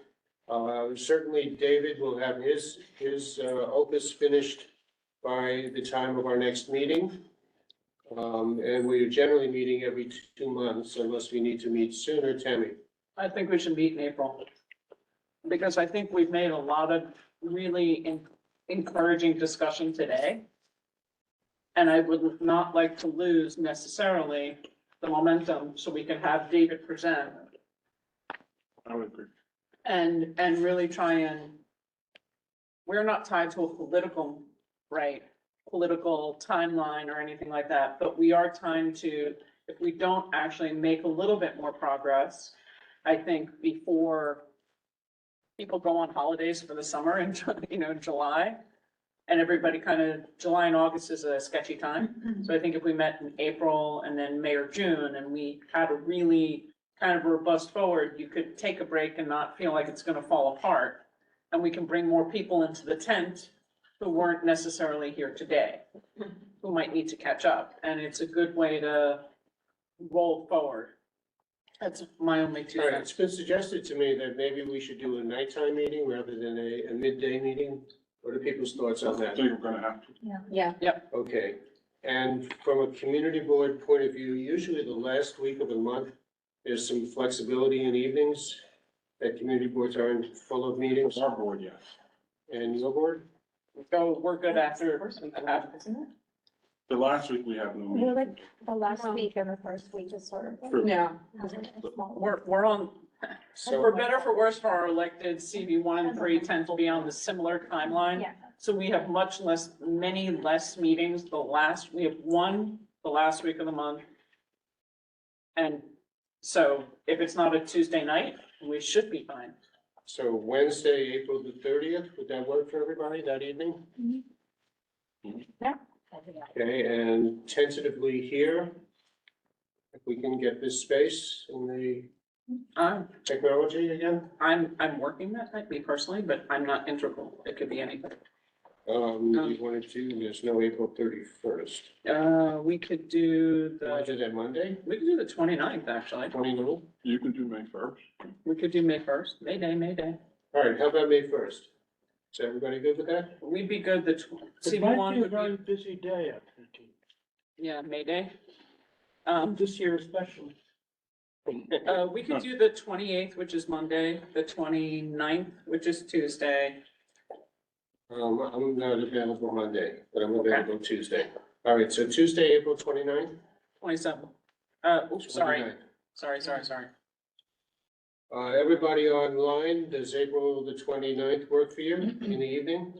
Certainly David will have his opus finished by the time of our next meeting. And we're generally meeting every 2 months unless we need to meet sooner. Tammy? I think we should meet in April. Because I think we've made a lot of really encouraging discussion today. And I would not like to lose necessarily the momentum so we can have David present. I would agree. And really try and, we're not tied to a political timeline or anything like that, but we are trying to, if we don't actually make a little bit more progress, I think before people go on holidays for the summer in, July, and everybody July and August is a sketchy time. So I think if we met in April and then May or June and we had a really kind of robust forward, you could take a break and not feel like it's gonna fall apart. And we can bring more people into the tent who weren't necessarily here today, who might need to catch up. And it's a good way to roll forward. That's my only 2 All right, cents. it's been suggested to me that maybe we should do a nighttime meeting rather than a midday meeting. What are people's thoughts on I that? think we're gonna have to. Yeah. Okay, and from a community board point of view, usually the last week of the month, there's some flexibility in evenings that community boards aren't full of meetings. Our board, yes. And your board? So we're good after. The last week we have no We're meeting. like the last week and the first week is sort of. True. Yeah. We're on, So, for better for worse, for our elected CV 1 and 3 tend to be on the similar timeline. Yeah. So we have many less meetings. We have one the last week of the month. And so if it's not a Tuesday night, we should be fine. so Wednesday, April the 30th, would that work for everybody that evening? Yeah. Okay, and tentatively here, if we can get this space in the I'm, technology again? I'm working that night, me personally, but I'm not integral. It could be anything. We wanted to, there's no April 31st. We could do Want to do that Monday, we could do the 29th, actually. 29th? You can do May 1st. We could do May 1st, May Day. All right, how about May 1st? Is everybody good with that? We'd be good, It CV might 1 be a would very be, busy day at 15. yeah, May Day. This year especially. We could do the 28th, which is Monday, the 29th, which is Tuesday. I'm not available Monday, but I'm available Tuesday. All right, so Tuesday, April 29th? 27th. Oops, sorry. 29th. Sorry. Everybody online, does April the 29th work for you in the evening?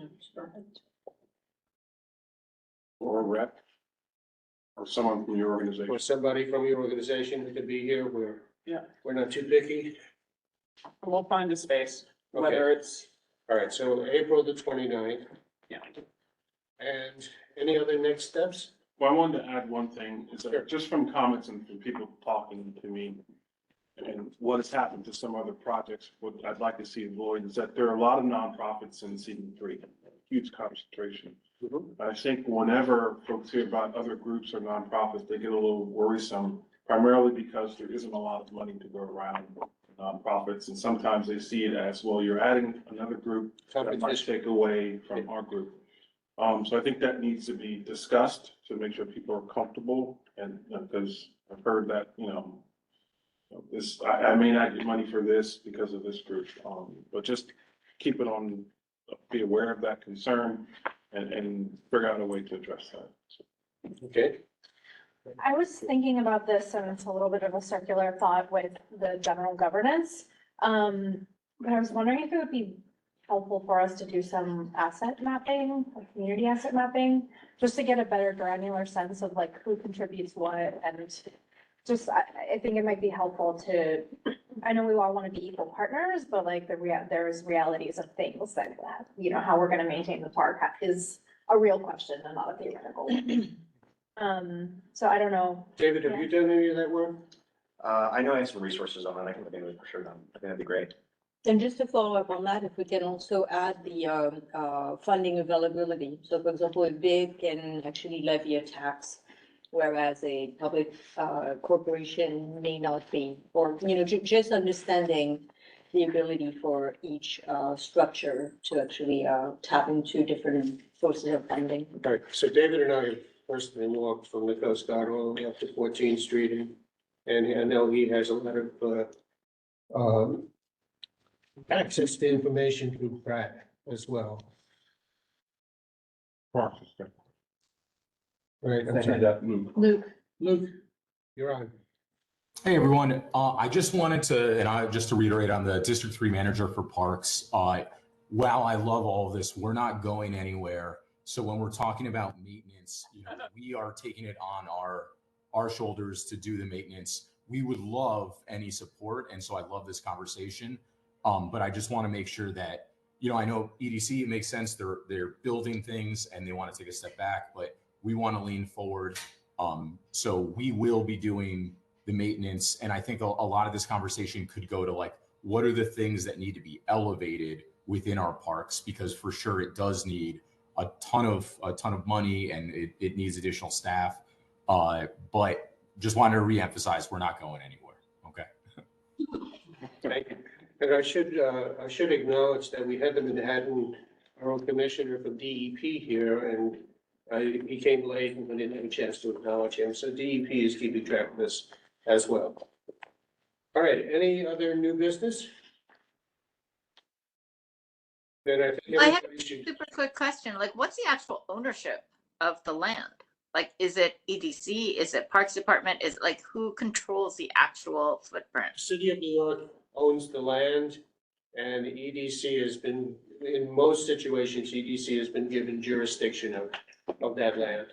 Or a rep, or someone from your organization. Or somebody from your organization who could be here, we're not too picky. We'll find a space, Okay. whether it's, All right, so April the 29th. yeah. And any other next steps? Well, I wanted to add one thing, is that just from comments and from people talking to me, and what has happened to some other projects, what I'd like to see avoid is that there are a lot of nonprofits in CD3, huge concentration. I think whenever folks hear about other groups or nonprofits, they get a little worrisome, primarily because there isn't a lot of money to go around for nonprofits. And sometimes they see it as, well, you're adding another group that might take away from our group. So I think that needs to be discussed to make sure people are comfortable. And because I've heard that, this, I may not get money for this because of this group, but just keep it on, be aware of that concern and figure out a way to address that. Okay. I was thinking about this, and it's a little bit of a circular thought with the general governance. But I was wondering if it would be helpful for us to do some asset mapping, like community asset mapping, just to get a better granular sense of like who contributes what, and just, I think it might be helpful to, I know we all want to be equal partners, but like there's realities of things that, how we're gonna maintain the park is a real question and not a theoretical one. So I don't know. David, have you done any of that work? I know I have some resources on that. I can look into it for sure. I think that'd be great. And just to follow up on that, if we can also add the funding availability. So for example, a big can actually levy a tax, whereas a public corporation may not be, or, just understanding the ability for each structure to actually tap into different sources of funding. All right, so David and I have personally walked from the Coast Guard all the way up to 14th Street, and I know he has a lot of access to information through Pratt as well. Right, I'm sorry. Luke, you're on. Hey, everyone. I just wanted to, just to reiterate on the District 3 manager for parks. While I love all of this, we're not going anywhere. So when we're talking about maintenance, we are taking it on our shoulders to do the maintenance. We would love any support. And so I love this conversation. But I just want to make sure that, I know EDC, it makes sense. They're building things and they want to take a step back, but we want to lean forward. So we will be doing the maintenance. And I think a lot of this conversation could go to like, what are the things that need to be elevated within our parks? Because for sure it does need a ton of money and it needs additional staff. But just wanted to reemphasize, we're not going anywhere. Okay. Thank you. And I should acknowledge that we had the Manhattan, our own commissioner from DEP here, and he came late and we didn't have a chance to acknowledge him. So DEP is keeping track of this as well. All right, any other new business? Then I think I have everybody a should. super quick question. Like, what's the actual ownership of the land? Like, is it EDC? Is it Parks Department? Is like, who controls the actual footprint? City of New York owns the land, and EDC has been, in most situations, EDC has been given jurisdiction of that land.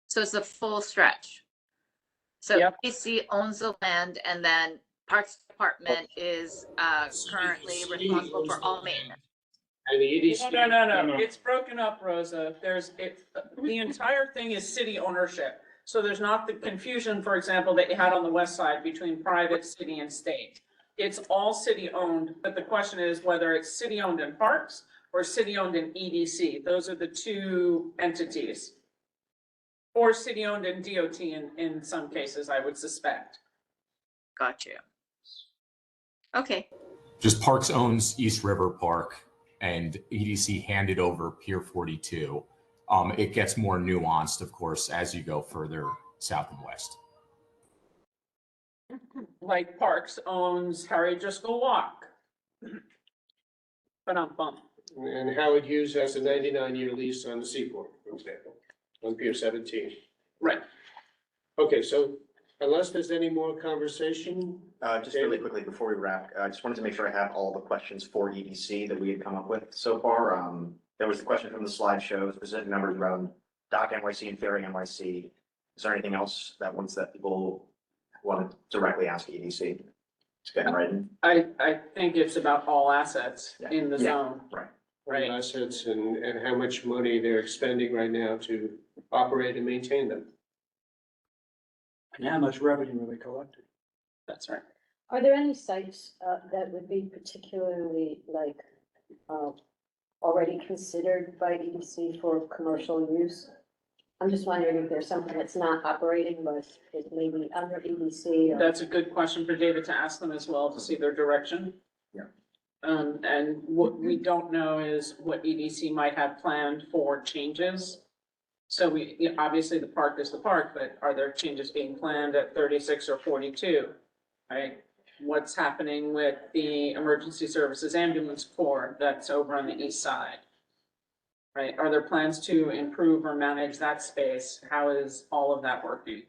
So it's a full stretch. So EDC owns the land, and then Parks Department is currently responsible for all maintenance. And the EDC. No. It's broken up, Rosa. The entire thing is city ownership. So there's not the confusion, for example, that you had on the west side between private, city, and state. It's all city owned, but the question is whether it's city owned in parks or city owned in EDC. Those are the two entities. Or city owned in DOT in some cases, I would suspect. Gotcha. Okay. Just Parks owns East River Park and EDC handed over Pier 42. It gets more nuanced, of course, as you go further south and west. Like Parks owns Harry Driscoll Walk. But I'm bummed. And Howard Hughes has a 99-year lease on the Seaport, for example, on Pier 17. Right. Okay, so unless there's any more conversation, Just really quickly before we wrap, I just wanted to make sure I have all the questions for EDC that we had come up with so far. There was the question from the slideshow, specific numbers around Dock NYC and Ferry NYC. Is there anything else that people want to directly ask EDC? It's getting right in. I think it's about all assets in the Yeah. zone. Right. Right. Assets and how much money they're expending right now to operate and maintain them. And how much revenue are they collecting? That's right. Are there any sites that would be particularly like already considered by EDC for commercial use? I'm just wondering if there's something that's not operating, but is maybe under EDC. That's a good question for David to ask them as well, to see their direction. Yeah. And what we don't know is what EDC might have planned for changes. So obviously the park is the park, but are there changes being planned at 36 or 42? Right? What's happening with the emergency services ambulance corps that's over on the east side? Right? Are there plans to improve or manage that space? How is all of that working?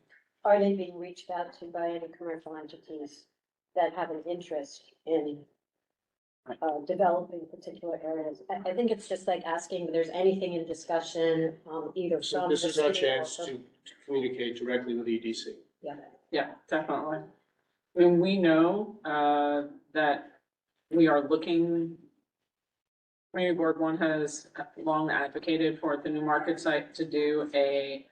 Are they being reached out to by any commercial entities that have an interest in developing particular areas? I think it's just like asking if there's anything in discussion, either So from. this the is our city or chance from- to communicate directly with EDC. Yeah. Yeah, definitely. I mean, we know that we are looking. Community Board One has long advocated for the new market site to do a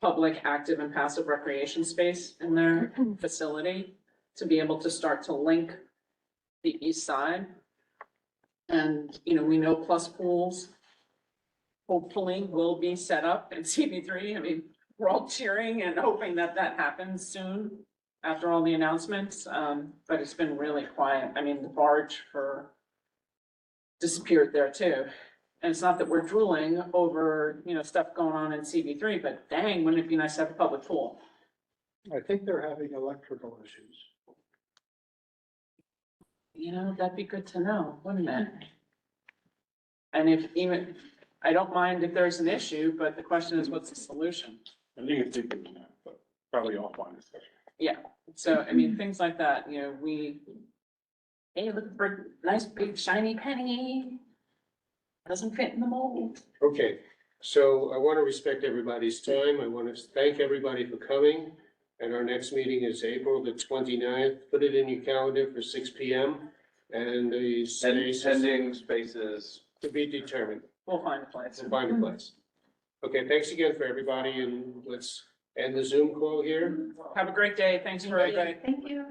public, active and passive recreation space in their facility to be able to start to link the east side. And, we know plus pools hopefully will be set up in CB3. I mean, we're all cheering and hoping that that happens soon after all the announcements. But it's been really quiet. I mean, the barge disappeared there too. And it's not that we're drooling over, stuff going on in CB3, but dang, wouldn't it be nice to have a public pool? I think they're having electrical issues. That'd be good to know, wouldn't it? And I don't mind if there's an issue, but the question is, what's the solution? And you can dig into that, but probably offline discussion. Yeah, so things like that, hey, look for nice big shiny penny. Doesn't fit in the mold. Okay, so I want to respect everybody's time. I want to thank everybody for coming. And our next meeting is April the 29th. Put it in your calendar for 6 PM. And the space Pending spaces. to be determined. We'll find a place. We'll find a place. Okay, thanks again for everybody, and let's end the Zoom call here. Have a great day. Thanks for everybody. Thank you.